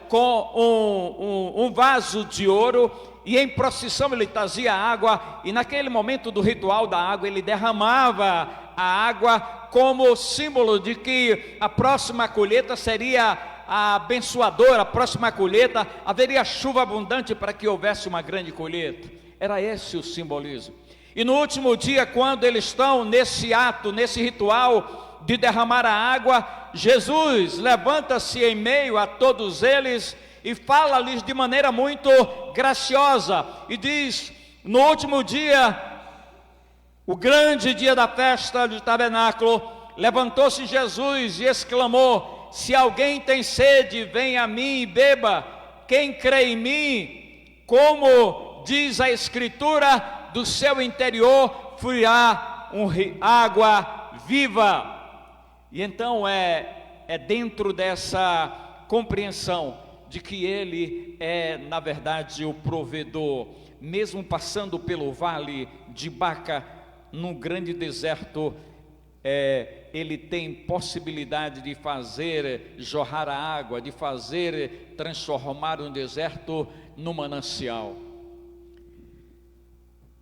com um vaso de ouro, e em procissão ele trazia água, e naquele momento do ritual da água ele derramava a água como símbolo de que a próxima colheita seria a abençoadora, a próxima colheita haveria chuva abundante para que houvesse uma grande colheita. Era esse o simbolismo. E no último dia, quando eles estão nesse ato, nesse ritual de derramar a água, Jesus levanta-se em meio a todos eles e fala-lhes de maneira muito graciosa e diz: no último dia, o grande dia da festa do tabernáculo, levantou-se Jesus e exclamou: se alguém tem sede, venha a mim e beba. Quem crê em mim, como diz a Escritura, do seu interior fluirá água viva. E então é dentro dessa compreensão de que Ele é, na verdade, o provedor, mesmo passando pelo vale de Baca, num grande deserto, Ele tem possibilidade de fazer jorrar a água, de fazer transformar um deserto num manancial.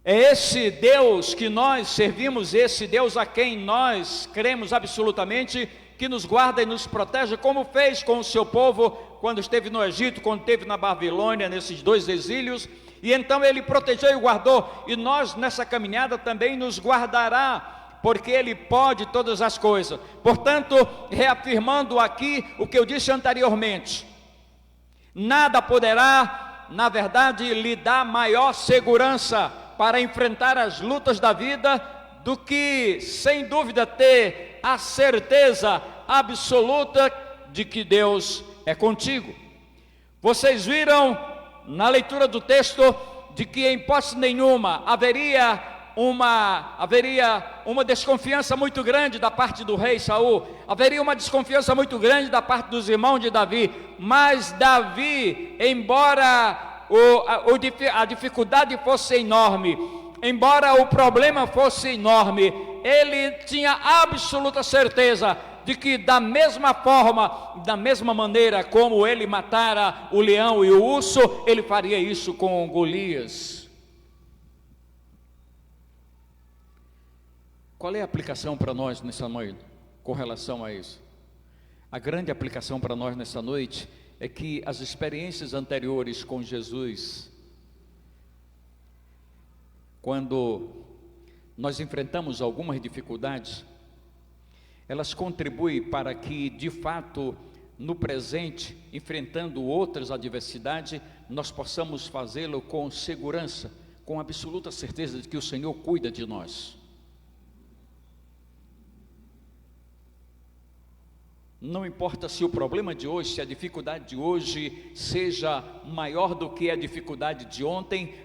É esse Deus que nós servimos, esse Deus a quem nós cremos absolutamente, que nos guarda e nos protege, como fez com o seu povo quando esteve no Egito, quando esteve na Babilônia, nesses 2 exílios, e então Ele protegeu e guardou, e nós nessa caminhada também nos guardará, porque Ele pode todas as coisas. Portanto, reafirmando aqui o que eu disse anteriormente, nada poderá, na verdade, lhe dar maior segurança para enfrentar as lutas da vida do que, sem dúvida, ter a certeza absoluta de que Deus é contigo. Vocês viram na leitura do texto de que em hipótese nenhuma haveria uma desconfiança muito grande da parte do rei Saul, haveria uma desconfiança muito grande da parte dos irmãos de Davi, mas Davi, embora a dificuldade fosse enorme, embora o problema fosse enorme, ele tinha absoluta certeza de que da mesma forma, da mesma maneira como ele matara o leão e o urso, ele faria isso com Golias. Qual é a aplicação para nós nessa noite com relação a isso? A grande aplicação para nós nessa noite é que as experiências anteriores com Jesus, quando nós enfrentamos algumas dificuldades, elas contribuem para que, de fato, no presente, enfrentando outras adversidades, nós possamos fazê-lo com segurança, com absoluta certeza de que o Senhor cuida de nós. Não importa se o problema de hoje, se a dificuldade de hoje seja maior do que a dificuldade de ontem,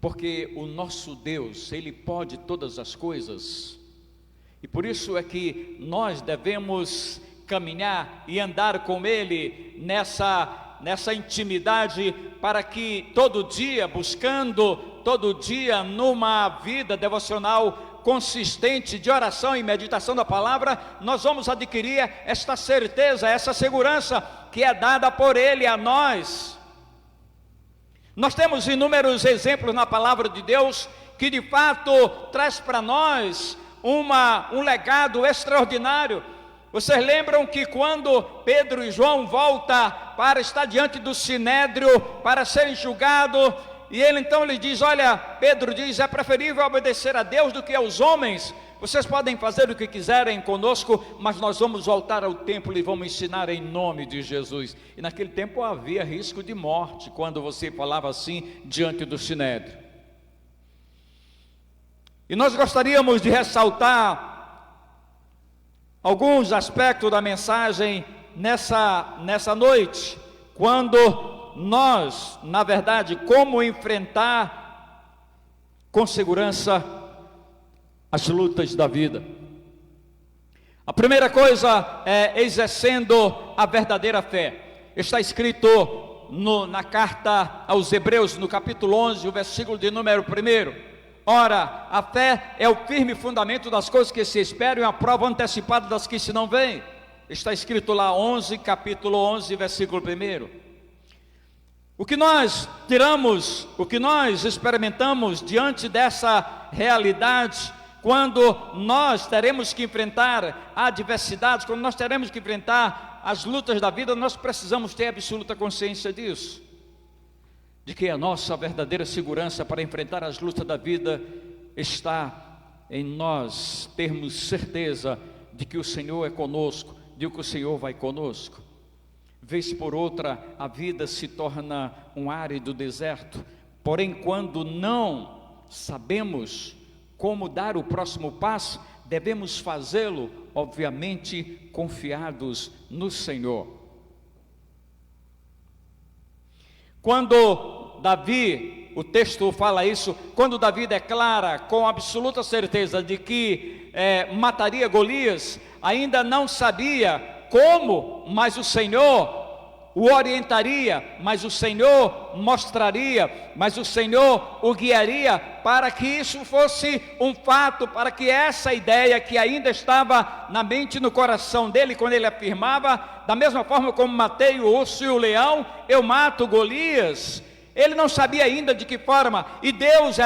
porque o nosso Deus, Ele pode todas as coisas, e por isso é que nós devemos caminhar e andar com Ele nessa intimidade, para que todo dia, buscando todo dia numa vida devocional consistente de oração e meditação da palavra, nós vamos adquirir esta certeza, essa segurança que é dada por Ele a nós. Nós temos inúmeros exemplos na palavra de Deus que de fato traz para nós um legado extraordinário. Vocês lembram que quando Pedro e João voltam para estar diante do Sinédrio, para serem julgados, e ele então lhe diz: olha, Pedro diz, é preferível obedecer a Deus do que aos homens. Vocês podem fazer o que quiserem conosco, mas nós vamos voltar ao templo e vamos ensinar em nome de Jesus. E naquele tempo havia risco de morte quando você falava assim diante do Sinédrio. E nós gostaríamos de ressaltar alguns aspectos da mensagem nessa noite, quando nós, na verdade, como enfrentar com segurança as lutas da vida. A primeira coisa é exercendo a verdadeira fé. Está escrito na carta aos Hebreus, no capítulo 11, o versículo de número 1. Ora, a fé é o firme fundamento das coisas que se esperam e a prova antecipada das que se não veem. Está escrito lá, capítulo 11, versículo 1. O que nós tiramos, o que nós experimentamos diante dessa realidade, quando nós teremos que enfrentar adversidades, quando nós teremos que enfrentar as lutas da vida, nós precisamos ter absoluta consciência disso, de que a nossa verdadeira segurança para enfrentar as lutas da vida está em nós termos certeza de que o Senhor é conosco, de que o Senhor vai conosco. Vez por outra, a vida se torna um árido deserto, porém, quando não sabemos como dar o próximo passo, devemos fazê-lo, obviamente, confiados no Senhor. Quando Davi, o texto fala isso, quando Davi declara com absoluta certeza de que mataria Golias, ainda não sabia como, mas o Senhor o orientaria, mas o Senhor mostraria, mas o Senhor o guiaria para que isso fosse um fato, para que essa ideia que ainda estava na mente e no coração dele, quando ele afirmava, da mesma forma como matei o urso e o leão, eu mato Golias. Ele não sabia ainda de que forma, e Deus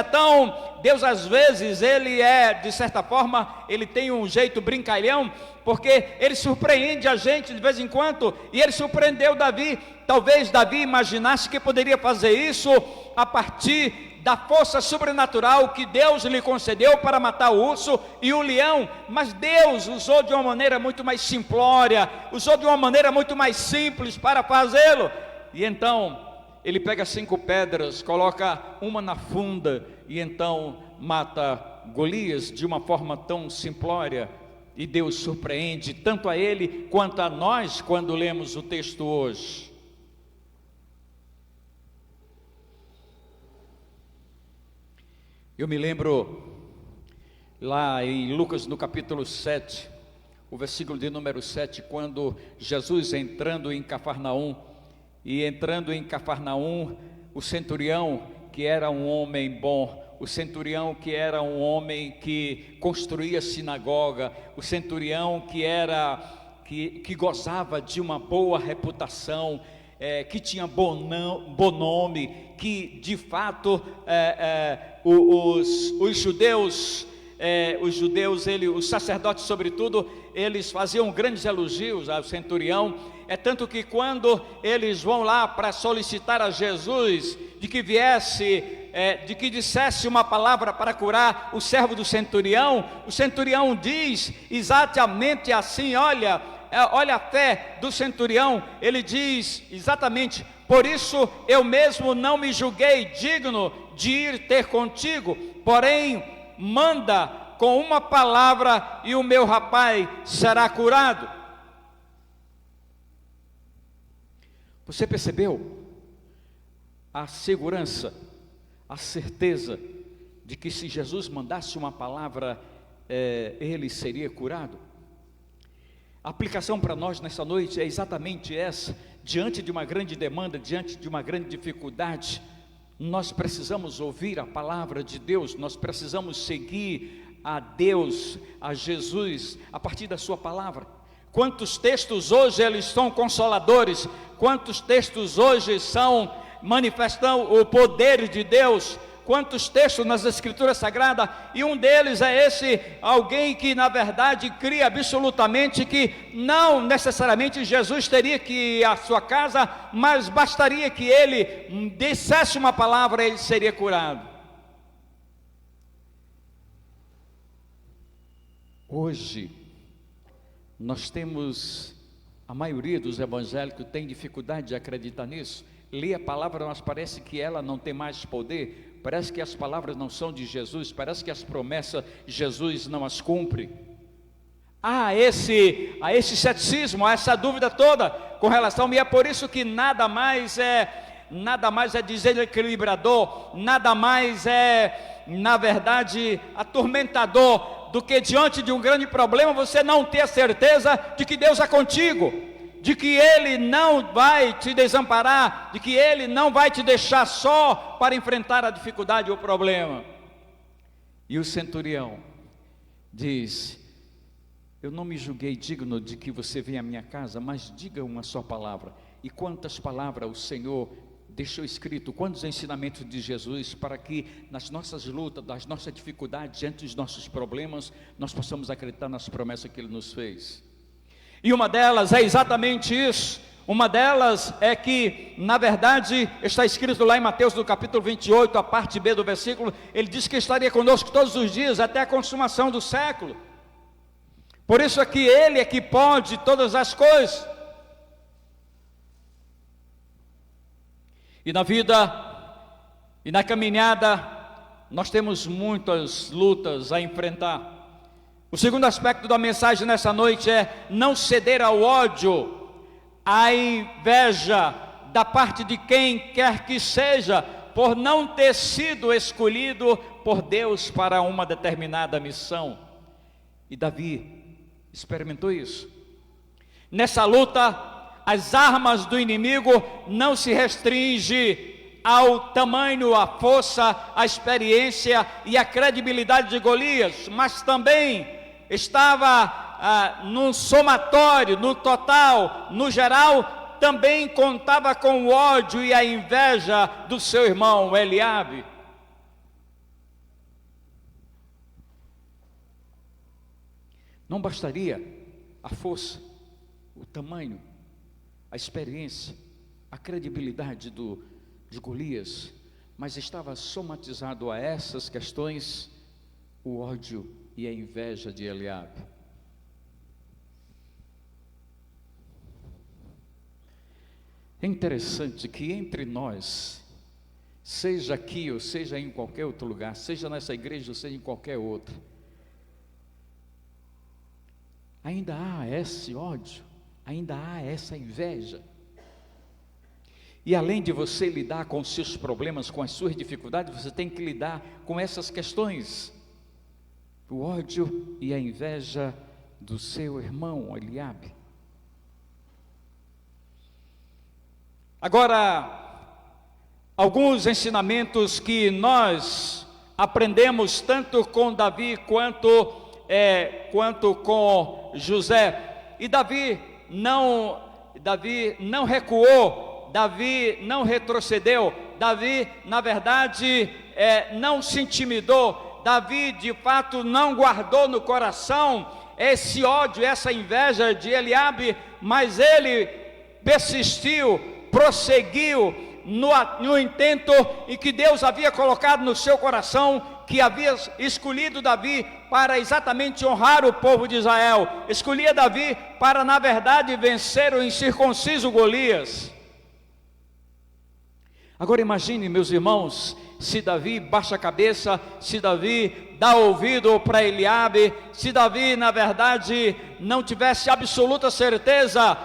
às vezes, ele de certa forma, ele tem um jeito brincalhão, porque ele surpreende a gente de vez em quando, e ele surpreendeu Davi. Talvez Davi imaginasse que poderia fazer isso a partir da força sobrenatural que Deus lhe concedeu para matar o urso e o leão, mas Deus usou de uma maneira muito mais simplória, usou de uma maneira muito mais simples para fazê-lo. E então ele pega 5 pedras, coloca uma na funda e então mata Golias de uma forma tão simplória. E Deus surpreende tanto a ele quanto a nós quando lemos o texto hoje. Eu me lembro lá em Lucas no capítulo 7, o versículo de número 7, quando Jesus entrando em Cafarnaum, o centurião, que era um homem bom, o centurião que era um homem que construía sinagoga, o centurião que gozava de uma boa reputação, que tinha bom nome, que de fato os judeus, os sacerdotes sobretudo, eles faziam grandes elogios ao centurião. É tanto que quando eles vão lá para solicitar a Jesus de que de que dissesse uma palavra para curar o servo do centurião, o centurião diz exatamente assim, olha a fé do centurião, ele diz exatamente: por isso eu mesmo não me julguei digno de ir ter contigo, porém manda com uma palavra e o meu rapaz será curado. Você percebeu a segurança, a certeza de que se Jesus mandasse uma palavra, ele seria curado? A aplicação para nós nessa noite é exatamente essa. Diante de uma grande demanda, diante de uma grande dificuldade, nós precisamos ouvir a palavra de Deus, nós precisamos seguir a Deus, a Jesus, a partir da sua palavra. Quantos textos hoje eles são consoladores, quantos textos hoje manifestam o poder de Deus, quantos textos nas Escrituras Sagradas, e um deles é esse, alguém que na verdade cria absolutamente que não necessariamente Jesus teria que ir à sua casa, mas bastaria que ele dissesse uma palavra e ele seria curado. Hoje, nós temos, a maioria dos evangélicos tem dificuldade de acreditar nisso. Lê a palavra, mas parece que ela não tem mais poder, parece que as palavras não são de Jesus, parece que as promessas Jesus não as cumpre. Há esse ceticismo, há essa dúvida toda com relação, e é por isso que nada mais é desequilibrador, nada mais é, na verdade, atormentador do que diante de um grande problema você não ter a certeza de que Deus é contigo, de que Ele não vai te desamparar, de que Ele não vai te deixar só para enfrentar a dificuldade ou o problema. E o centurião diz: eu não me julguei digno de que você venha à minha casa, mas diga uma só palavra. E quantas palavras o Senhor deixou escrito quantos ensinamentos de Jesus para que nas nossas lutas, nas nossas dificuldades, diante dos nossos problemas, nós possamos acreditar nas promessas que Ele nos fez. E uma delas é exatamente isso. Uma delas é que, na verdade, está escrito lá em Mateus, no capítulo 28, a parte B do versículo, Ele diz que estaria conosco todos os dias, até a consumação do século. Por isso é que Ele é que pode todas as coisas. E na vida, e na caminhada, nós temos muitas lutas a enfrentar. O segundo aspecto da mensagem nessa noite é não ceder ao ódio, à inveja da parte de quem quer que seja, por não ter sido escolhido por Deus para uma determinada missão. E Davi experimentou isso. Nessa luta, as armas do inimigo não se restringem ao tamanho, à força, à experiência e à credibilidade de Golias, mas também estava no somatório, no total, no geral, também contava com o ódio e a inveja do seu irmão Eliabe. Não bastaria a força, o tamanho, a experiência, a credibilidade de Golias, mas estava somatizado a essas questões o ódio e a inveja de Eliabe. É interessante que entre nós, seja aqui ou seja em qualquer outro lugar, seja nessa igreja ou seja em qualquer outra, ainda há esse ódio, ainda há essa inveja. E além de você lidar com os seus problemas, com as suas dificuldades, você tem que lidar com essas questões. O ódio e a inveja do seu irmão Eliabe. Agora, alguns ensinamentos que nós aprendemos tanto com Davi quanto com José. E Davi não recuou, Davi não retrocedeu, Davi, na verdade, não se intimidou, Davi, de fato, não guardou no coração esse ódio, essa inveja de Eliabe, mas ele persistiu, prosseguiu no intento em que Deus havia colocado no seu coração, que havia escolhido Davi para exatamente honrar o povo de Israel, escolhia Davi para, na verdade, vencer o incircunciso Golias. Agora imagine, meus irmãos, se Davi baixa a cabeça, se Davi dá ouvido para Eliabe, se Davi, na verdade, não tivesse absoluta certeza,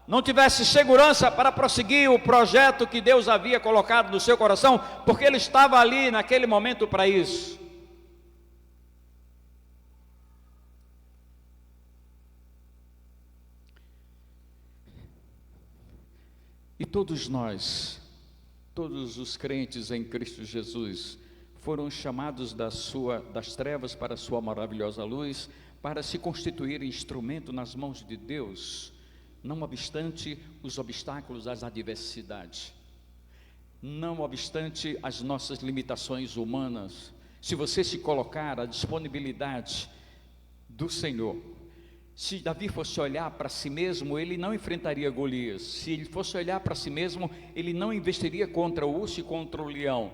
não tivesse segurança para prosseguir o projeto que Deus havia colocado no seu coração, porque ele estava ali naquele momento para isso. E todos nós, todos os crentes em Cristo Jesus, foram chamados das trevas para a sua maravilhosa luz, para se constituir instrumento nas mãos de Deus, não obstante os obstáculos, as adversidades, não obstante as nossas limitações humanas. Se você se colocar à disponibilidade do Senhor, se Davi fosse olhar para si mesmo, ele não enfrentaria Golias. Se ele fosse olhar para si mesmo, ele não investiria contra o urso e contra o leão.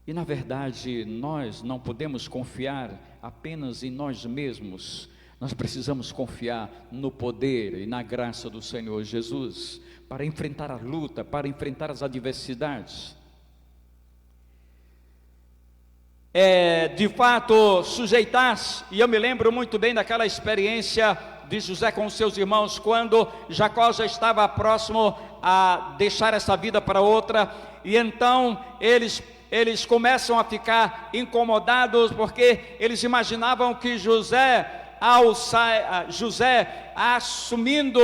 E na verdade, nós não podemos confiar apenas em nós mesmos. Nós precisamos confiar no poder e na graça do Senhor Jesus para enfrentar a luta, para enfrentar as adversidades. De fato, sujeitar-se, e eu me lembro muito bem daquela experiência de José com os seus irmãos, quando Jacó já estava próximo a deixar essa vida para outra, e então eles começam a ficar incomodados, porque eles imaginavam que José assumindo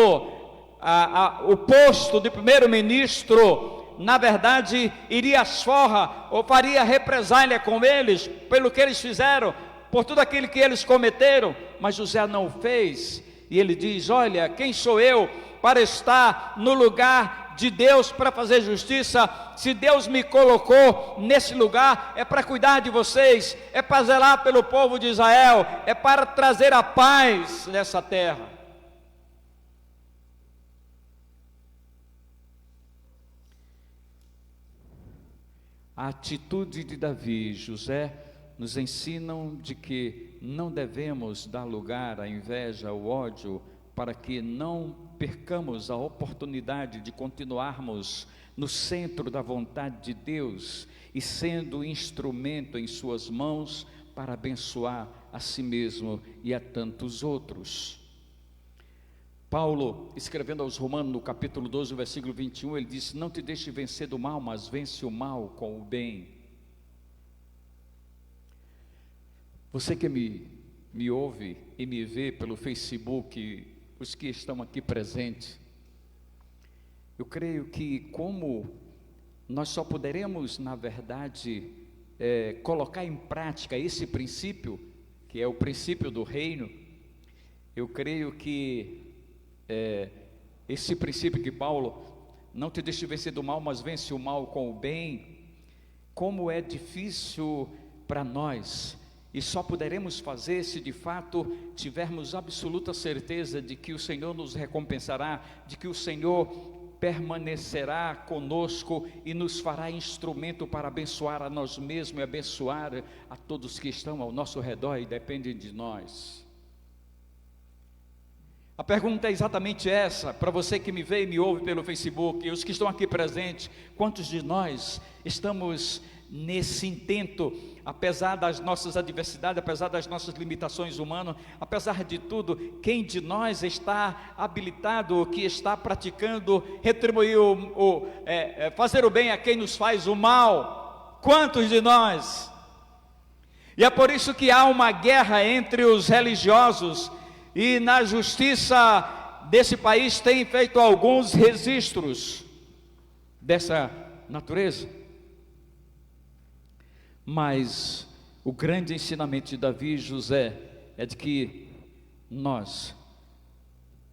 o posto de primeiro-ministro, na verdade, iria às forra, ou faria represália com eles, pelo que eles fizeram, por tudo aquilo que eles cometeram, mas José não fez, e ele diz: olha, quem sou eu para estar no lugar de Deus para fazer justiça. Se Deus me colocou nesse lugar, é para cuidar de vocês, é para zelar pelo povo de Israel, é para trazer a paz nessa terra. A atitude de Davi e José nos ensinam de que não devemos dar lugar à inveja, ao ódio, para que não percamos a oportunidade de continuarmos no centro da vontade de Deus e sendo instrumento em suas mãos para abençoar a si mesmo e a tantos outros. Paulo, escrevendo aos Romanos, no capítulo 12, versículo 21, ele disse: não te deixe vencer do mal, mas vence o mal com o bem. Você que me ouve e me vê pelo Facebook, os que estão aqui presentes, eu creio que como nós só poderemos, na verdade, colocar em prática esse princípio, que é o princípio do reino, eu creio que esse princípio que Paulo, não te deixe vencer do mal, mas vence o mal com o bem, como é difícil para nós, e só poderemos fazer se de fato tivermos absoluta certeza de que o Senhor nos recompensará, de que o Senhor permanecerá conosco e nos fará instrumento para abençoar a nós mesmos e abençoar a todos que estão ao nosso redor e dependem de nós. A pergunta é exatamente essa, para você que me vê e me ouve pelo Facebook, e os que estão aqui presentes: quantos de nós estamos nesse intento, apesar das nossas adversidades, apesar das nossas limitações humanas, apesar de tudo, quem de nós está habilitado, que está praticando retribuir fazer o bem a quem nos faz o mal? Quantos de nós? E é por isso que há uma guerra entre os religiosos, e na justiça desse país tem feito alguns registros dessa natureza. Mas o grande ensinamento de Davi e José é de que nós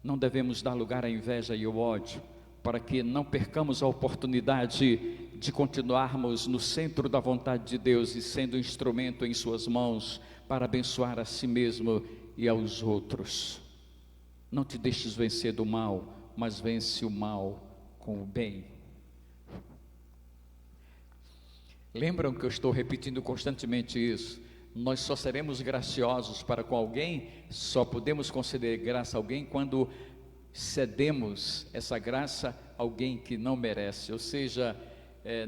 não devemos dar lugar à inveja e ao ódio, para que não percamos a oportunidade de continuarmos no centro da vontade de Deus e sendo instrumento em suas mãos para abençoar a si mesmo e aos outros. Não te deixes vencer do mal, mas vence o mal com o bem. Lembram que eu estou repetindo constantemente isso? Nós só seremos graciosos para com alguém, só podemos conceder graça a alguém quando cedemos essa graça a alguém que não merece, ou seja,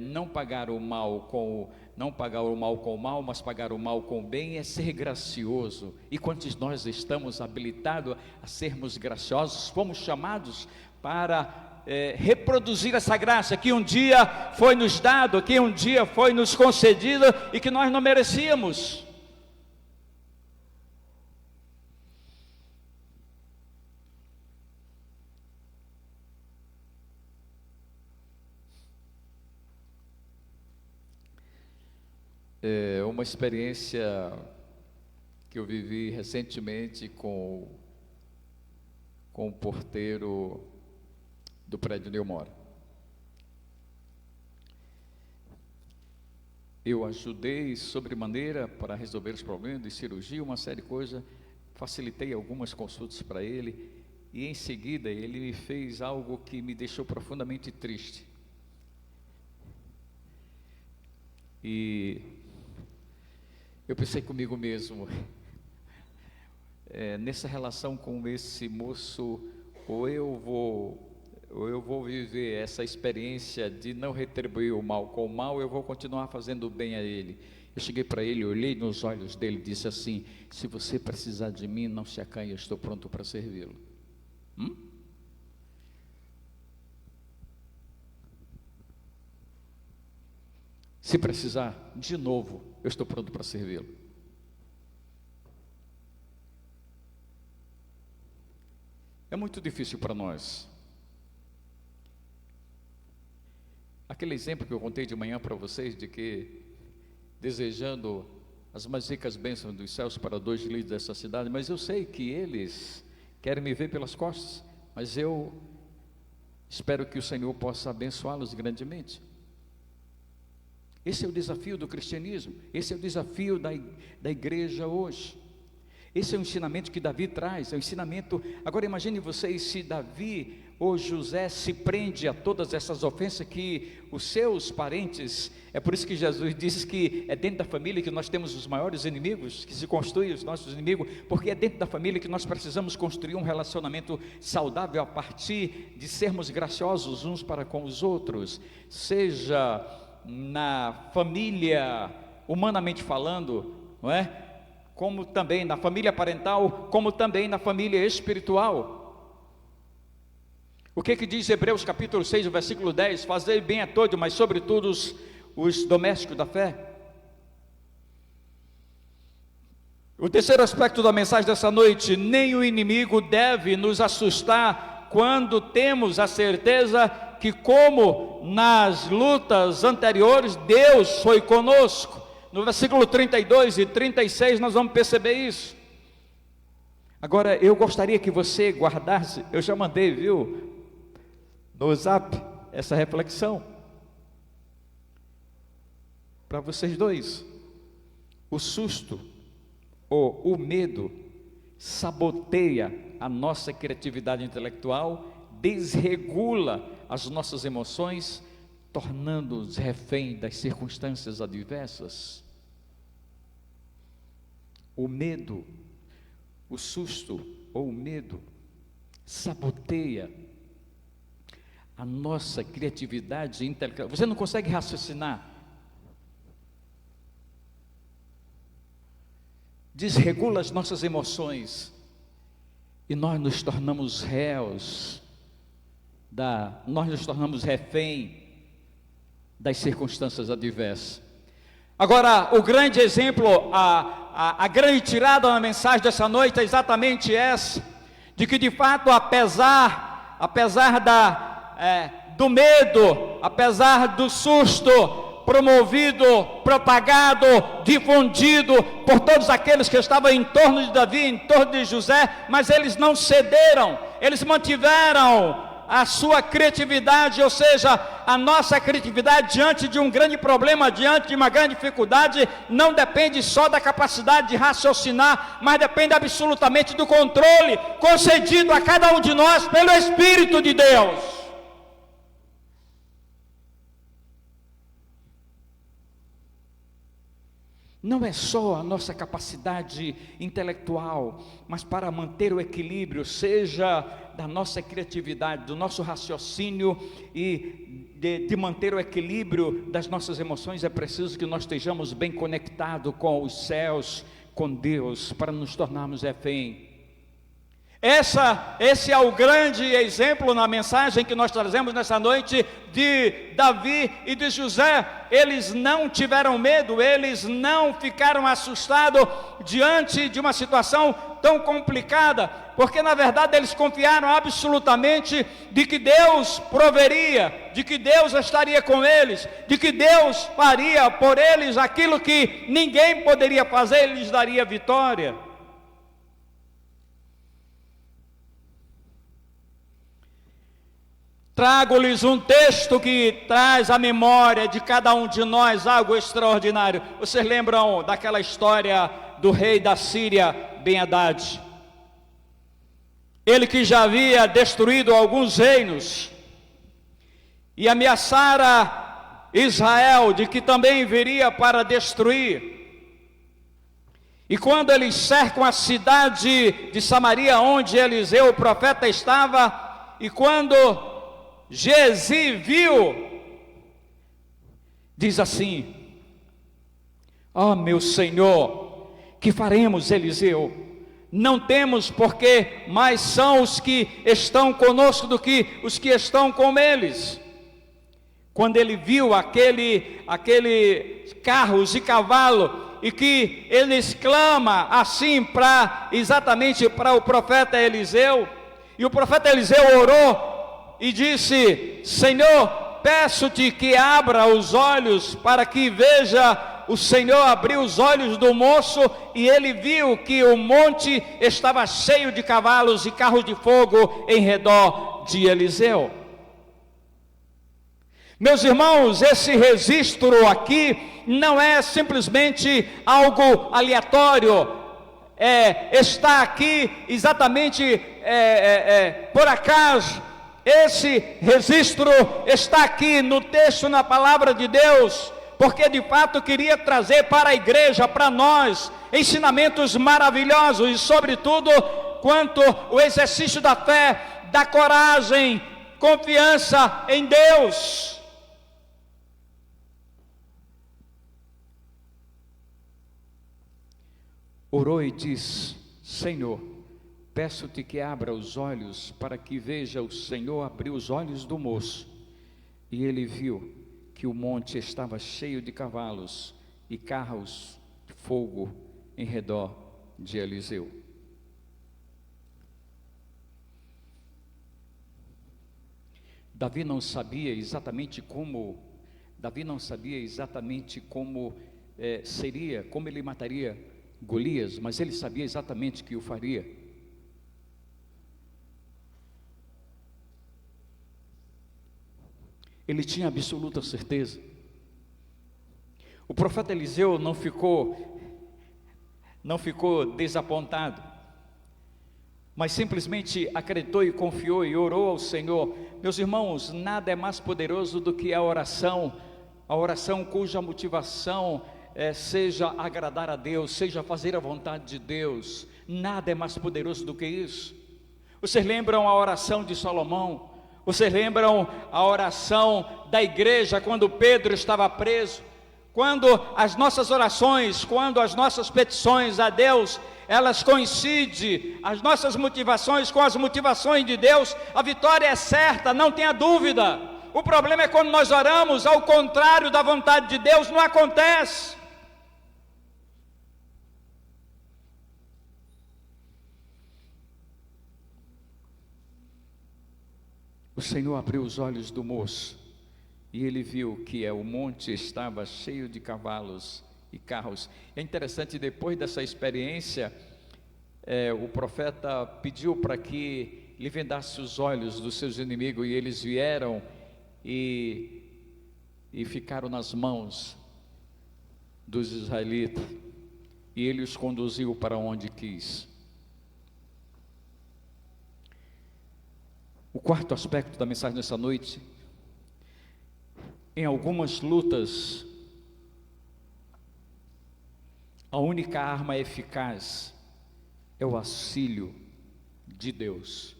não pagar o mal com o mal, mas pagar o mal com o bem é ser gracioso. E quantos nós estamos habilitados a sermos graciosos? Fomos chamados para reproduzir essa graça que um dia foi nos dado, que um dia foi nos concedida e que nós não merecíamos. Uma experiência que eu vivi recentemente com o porteiro do prédio onde eu moro. Eu ajudei sobremaneira para resolver os problemas de cirurgia, uma série de coisas, facilitei algumas consultas para ele, e em seguida ele me fez algo que me deixou profundamente triste. E eu pensei comigo mesmo, nessa relação com esse moço, ou eu vou viver essa experiência de não retribuir o mal com o mal, ou eu vou continuar fazendo o bem a ele. Eu cheguei para ele, olhei nos olhos dele e disse assim: se você precisar de mim, não se acanhe, eu estou pronto para servi-lo. Se precisar, de novo, eu estou pronto para servi-lo. É muito difícil para nós. Aquele exemplo que eu contei de manhã para vocês, de que desejando as mais ricas bênçãos dos céus para 2 líderes dessa cidade, mas eu sei que eles querem me ver pelas costas, mas eu Espero que o Senhor possa abençoá-los grandemente. Esse é o desafio do cristianismo, esse é o desafio da igreja hoje. Esse é o ensinamento que Davi traz, é o ensinamento. Agora imagine vocês se Davi ou José se prende a todas essas ofensas que os seus parentes, é por isso que Jesus diz que é dentro da família que nós temos os maiores inimigos, que se construem os nossos inimigos, porque é dentro da família que nós precisamos construir um relacionamento saudável a partir de sermos graciosos uns para com os outros, seja na família, humanamente falando, não é? Como também na família parental, como também na família espiritual. O que diz Hebreus capítulo 6, versículo 10? Fazei bem a todos, mas sobretudo os domésticos da fé. O terceiro aspecto da mensagem dessa noite: nem o inimigo deve nos assustar quando temos a certeza que, como nas lutas anteriores, Deus foi conosco. No versículo 32 e 36 nós vamos perceber isso. Agora eu gostaria que você guardasse, eu já mandei, viu, no zap, essa reflexão para vocês dois. O susto ou o medo saboteia a nossa criatividade intelectual, desregula as nossas emoções, tornando-nos refém das circunstâncias adversas. O medo, o susto ou o medo saboteia a nossa criatividade intelectual. Você não consegue raciocinar, desregula as nossas emoções e nós nos tornamos réus, nós nos tornamos refém das circunstâncias adversas. Agora, o grande exemplo, a grande tirada na mensagem dessa noite é exatamente essa, de que de fato, apesar do medo, apesar do susto promovido, propagado, difundido por todos aqueles que estavam em torno de Davi, em torno de José, mas eles não cederam, eles mantiveram a sua criatividade, ou seja, a nossa criatividade diante de um grande problema, diante de uma grande dificuldade, não depende só da capacidade de raciocinar, mas depende absolutamente do controle concedido a cada um de nós pelo Espírito de Deus. Não é só a nossa capacidade intelectual, mas para manter o equilíbrio, seja da nossa criatividade, do nosso raciocínio e de manter o equilíbrio das nossas emoções, é preciso que nós estejamos bem conectados com os céus, com Deus, para nos tornarmos refém. Esse é o grande exemplo na mensagem que nós trazemos nessa noite de Davi e de José. Eles não tiveram medo, eles não ficaram assustados diante de uma situação tão complicada, porque na verdade eles confiaram absolutamente de que Deus proveria, de que Deus estaria com eles, de que Deus faria por eles aquilo que ninguém poderia fazer, Ele lhes daria vitória. Trago-lhes um texto que traz à memória de cada um de nós algo extraordinário. Vocês lembram daquela história do rei da Síria, Ben-Hadad? Ele que já havia destruído alguns reinos e ameaçara Israel de que também viria para destruir. E quando eles cercam a cidade de Samaria, onde Eliseu, o profeta, estava, e quando Geazi viu, diz assim: ó meu Senhor, que faremos, Eliseu? Não temos, porque mais são os que estão conosco do que os que estão com eles. Quando ele viu aquele carros e cavalo, e que ele exclama assim exatamente para o profeta Eliseu, e o profeta Eliseu orou e disse: Senhor, peço-te que abra os olhos para que veja. O Senhor abriu os olhos do moço e ele viu que o monte estava cheio de cavalos e carros de fogo em redor de Eliseu. Meus irmãos, esse registro aqui não é simplesmente algo aleatório, está aqui exatamente por acaso. Esse registro está aqui no texto, na palavra de Deus, porque de fato queria trazer para a igreja, para nós, ensinamentos maravilhosos, e sobretudo quanto o exercício da fé, da coragem, confiança em Deus. Orou e diz: Senhor, peço-te que abra os olhos, para que veja. O Senhor abriu os olhos do moço, e ele viu que o monte estava cheio de cavalos e carros de fogo em redor de Eliseu. Davi não sabia exatamente como seria, como ele mataria Golias, mas ele sabia exatamente que o faria. Ele tinha absoluta certeza. O profeta Eliseu não ficou desapontado, mas simplesmente acreditou e confiou e orou ao Senhor. Meus irmãos, nada é mais poderoso do que a oração cuja motivação seja agradar a Deus, seja fazer a vontade de Deus. Nada é mais poderoso do que isso. Vocês lembram a oração de Salomão? Vocês lembram a oração da igreja quando Pedro estava preso? Quando as nossas orações, quando as nossas petições a Deus, elas coincidem, as nossas motivações com as motivações de Deus, a vitória é certa, não tenha dúvida. O problema é quando nós oramos ao contrário da vontade de Deus, não acontece. O Senhor abriu os olhos do moço, e ele viu que o monte estava cheio de cavalos e carros. É interessante, depois dessa experiência, o profeta pediu para que lhe vendasse os olhos dos seus inimigos, e eles vieram e ficaram nas mãos dos israelitas, e ele os conduziu para onde quis. O quarto aspecto da mensagem dessa noite: em algumas lutas, a única arma eficaz é o auxílio de Deus.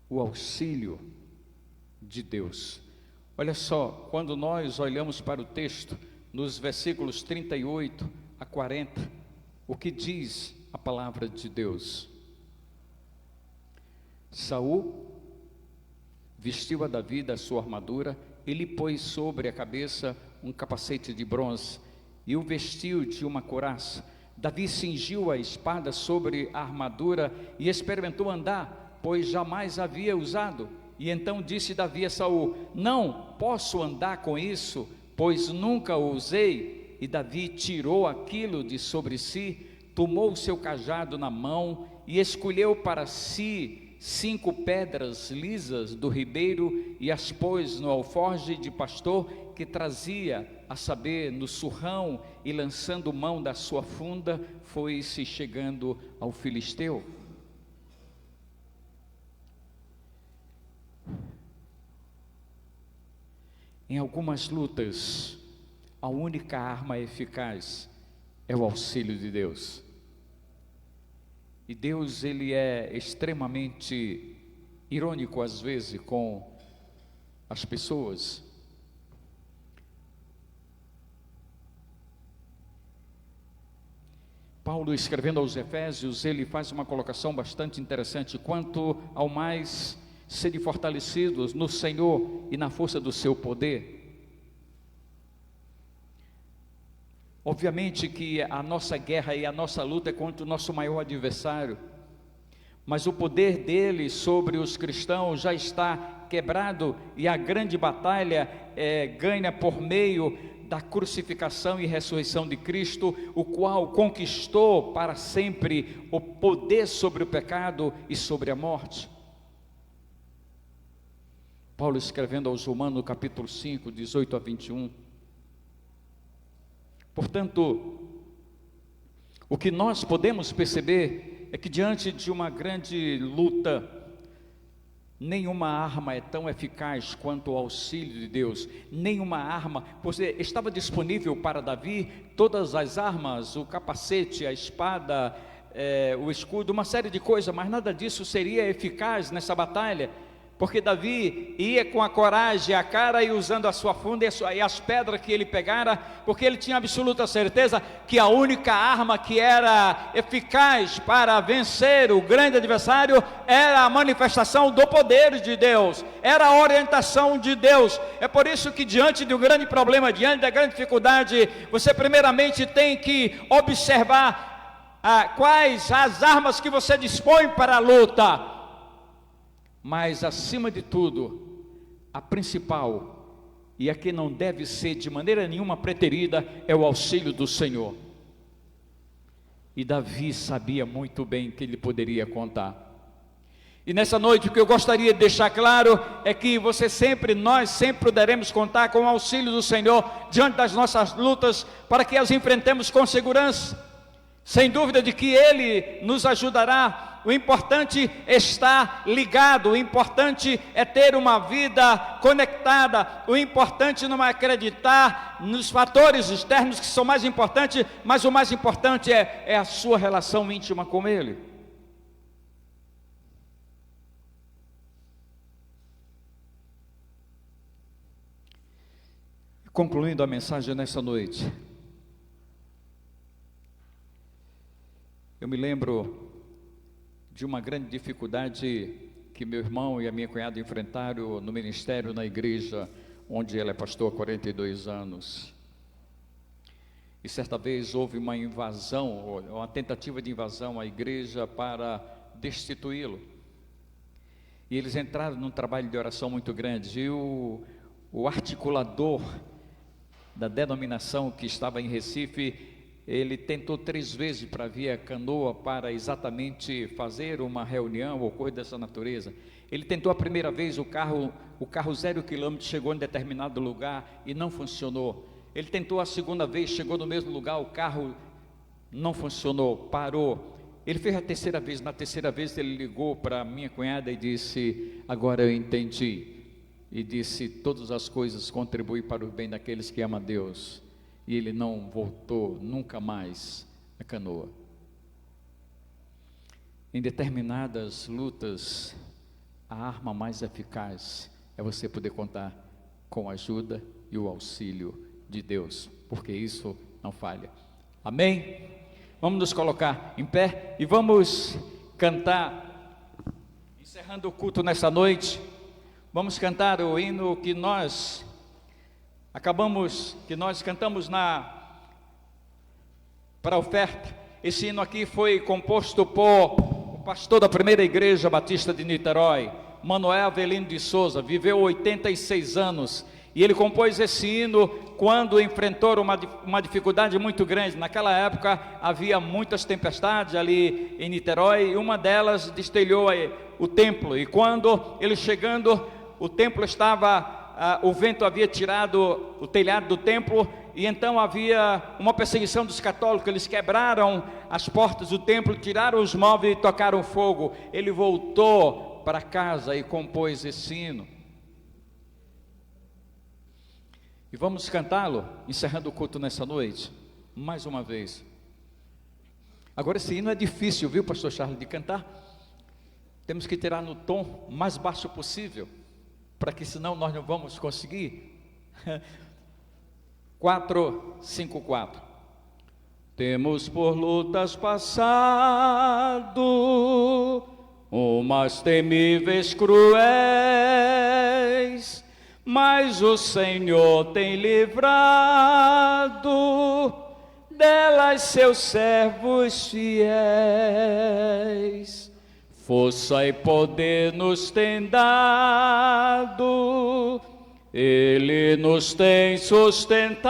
O auxílio de Deus. Olha só, quando nós olhamos para o texto, nos versículos 38 a 40, o que diz a palavra de Deus? Saul vestiu a Davi da sua armadura, ele pôs sobre a cabeça um capacete de bronze e o vestiu de uma couraça. Davi cingiu a espada sobre a armadura e experimentou andar, pois jamais havia usado. E então disse Davi a Saul: não posso andar com isso, pois nunca o usei. E Davi tirou aquilo de sobre si, tomou o seu cajado na mão e escolheu para si 5 pedras lisas do ribeiro e as pôs no alforje de pastor que trazia, a saber, no surrão, e lançando mão da sua funda, foi-se chegando ao filisteu. Em algumas lutas, a única arma eficaz é o auxílio de Deus. E Deus, ele é extremamente irônico às vezes com as pessoas. Paulo, escrevendo aos Efésios, ele faz uma colocação bastante interessante: quanto ao mais sede fortalecidos no Senhor e na força do seu poder. Obviamente que a nossa guerra e a nossa luta é contra o nosso maior adversário, mas o poder dele sobre os cristãos já está quebrado, e a grande batalha ganha por meio da crucificação e ressurreição de Cristo, o qual conquistou para sempre o poder sobre o pecado e sobre a morte. Paulo escrevendo aos Romanos, no capítulo 5, 18 a 21. Portanto, o que nós podemos perceber é que diante de uma grande luta, nenhuma arma é tão eficaz quanto o auxílio de Deus. Nenhuma arma, pois estava disponível para Davi todas as armas, o capacete, a espada, o escudo, uma série de coisas, mas nada disso seria eficaz nessa batalha, porque Davi ia com a coragem, a cara e usando a sua funda e as pedras que ele pegara, porque ele tinha absoluta certeza que a única arma que era eficaz para vencer o grande adversário era a manifestação do poder de Deus, era a orientação de Deus. É por isso que diante de um grande problema, diante da grande dificuldade, você primeiramente tem que observar quais as armas que você dispõe para a luta. Mas acima de tudo, a principal e a que não deve ser de maneira nenhuma preterida é o auxílio do Senhor. E Davi sabia muito bem que ele poderia contar. E nessa noite o que eu gostaria de deixar claro é que nós sempre poderemos contar com o auxílio do Senhor diante das nossas lutas, para que as enfrentemos com segurança. Sem dúvida de que Ele nos ajudará. O importante é estar ligado, o importante é ter uma vida conectada, o importante não é acreditar nos fatores externos que são mais importantes, mas o mais importante é a sua relação íntima com Ele. Concluindo a mensagem nessa noite, eu me lembro de uma grande dificuldade que meu irmão e a minha cunhada enfrentaram no ministério, na igreja, onde ela é pastor há 42 anos. E certa vez houve uma invasão, uma tentativa de invasão à igreja para destituí-lo. E eles entraram num trabalho de oração muito grande. E o articulador da denominação que estava em Recife, ele tentou 3 vezes para vir a Canoa para exatamente fazer uma reunião ou coisa dessa natureza. Ele tentou a primeira vez, o carro 0 km chegou em determinado lugar e não funcionou. Ele tentou a segunda vez, chegou no mesmo lugar, o carro não funcionou, parou. Ele fez a terceira vez, na terceira vez ele ligou para minha cunhada e disse: agora eu entendi. E disse: todas as coisas contribuem para o bem daqueles que amam a Deus. E ele não voltou nunca mais a Canoa. Em determinadas lutas, a arma mais eficaz é você poder contar com a ajuda e o auxílio de Deus, porque isso não falha. Amém? Vamos nos colocar em pé e vamos cantar, encerrando o culto nessa noite. Vamos cantar o hino que nós cantamos para a oferta. Esse hino aqui foi composto por o pastor da primeira igreja batista de Niterói, Manoel Avelino de Souza, viveu 86 anos, e ele compôs esse hino quando enfrentou uma dificuldade muito grande. Naquela época havia muitas tempestades ali em Niterói, e uma delas destelhou o templo, e quando ele chegando, o templo estava... o vento havia tirado o telhado do templo, e então havia uma perseguição dos católicos. Eles quebraram as portas do templo, tiraram os móveis e tocaram fogo. Ele voltou para casa e compôs esse hino. E vamos cantá-lo, encerrando o culto nessa noite, mais uma vez. Agora esse hino é difícil, viu, pastor Charles, de cantar. Temos que tirar no tom mais baixo possível, para que senão nós não vamos conseguir. 4, 5, 4. Temos por lutas passado, umas temíveis cruéis, mas o Senhor tem livrado delas seus servos fiéis. Força e poder nos tem dado, Ele nos tem sustentado,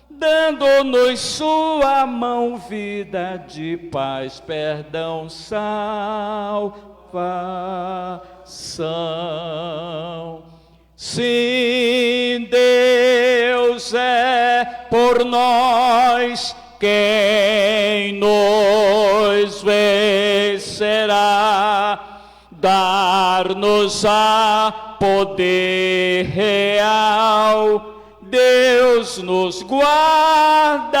dando-nos sua mão, vida de paz, perdão, salvação. salvação. Sim, Deus é por nós, quem nos vencerá? Dar-nos a poder real, Deus nos guardará.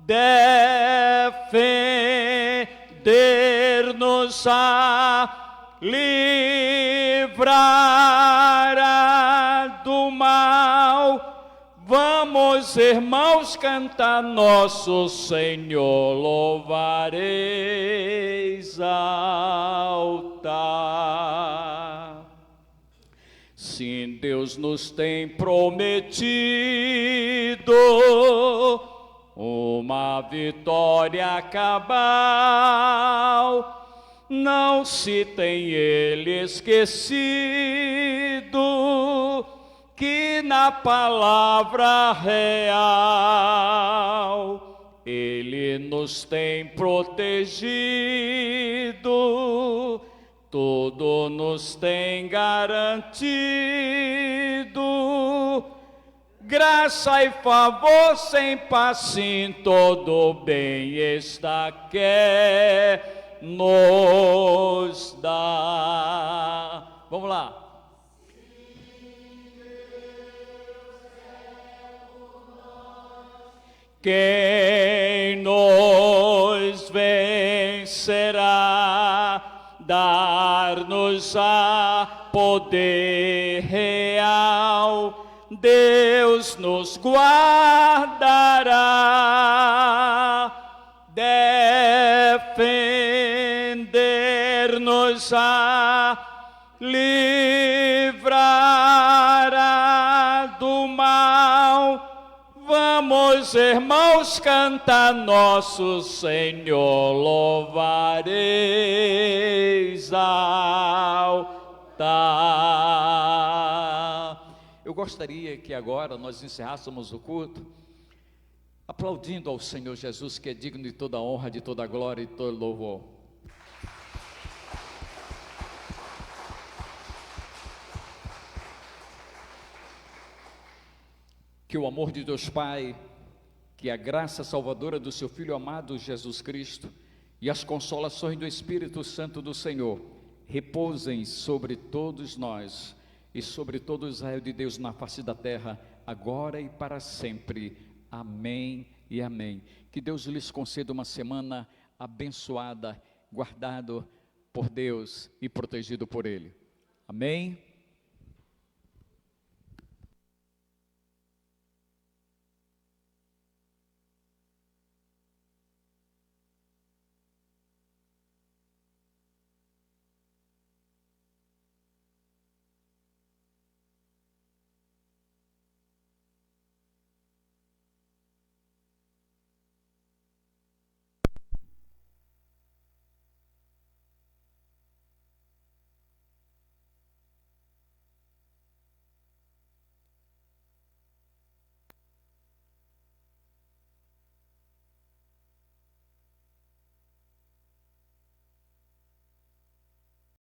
Defender-nos a livrará do mal. Vamos, irmãos, cantar nosso Senhor, louvareis altar. Sim, Deus nos tem prometido uma vitória cabal. Não se tem ele esquecido que na palavra real ele nos tem protegido, tudo nos tem garantido. Graça e favor sem passim, todo bem está quer nos dá. Vamos lá. Quem nos vencerá? Dar-nos a poder real, Deus nos guardará. Defender-nos a livrará do mal. Vamos, irmãos, cantar nosso Senhor, louvareis altar. Eu gostaria que agora nós encerrássemos o culto aplaudindo ao Senhor Jesus, que é digno de toda honra, de toda glória e de todo louvor. Que o amor de Deus Pai, que a graça salvadora do seu Filho amado Jesus Cristo e as consolações do Espírito Santo do Senhor repousem sobre todos nós e sobre todo Israel de Deus na face da terra, agora e para sempre. Amém e amém. Que Deus lhes conceda uma semana abençoada, guardado por Deus e protegido por Ele. Amém.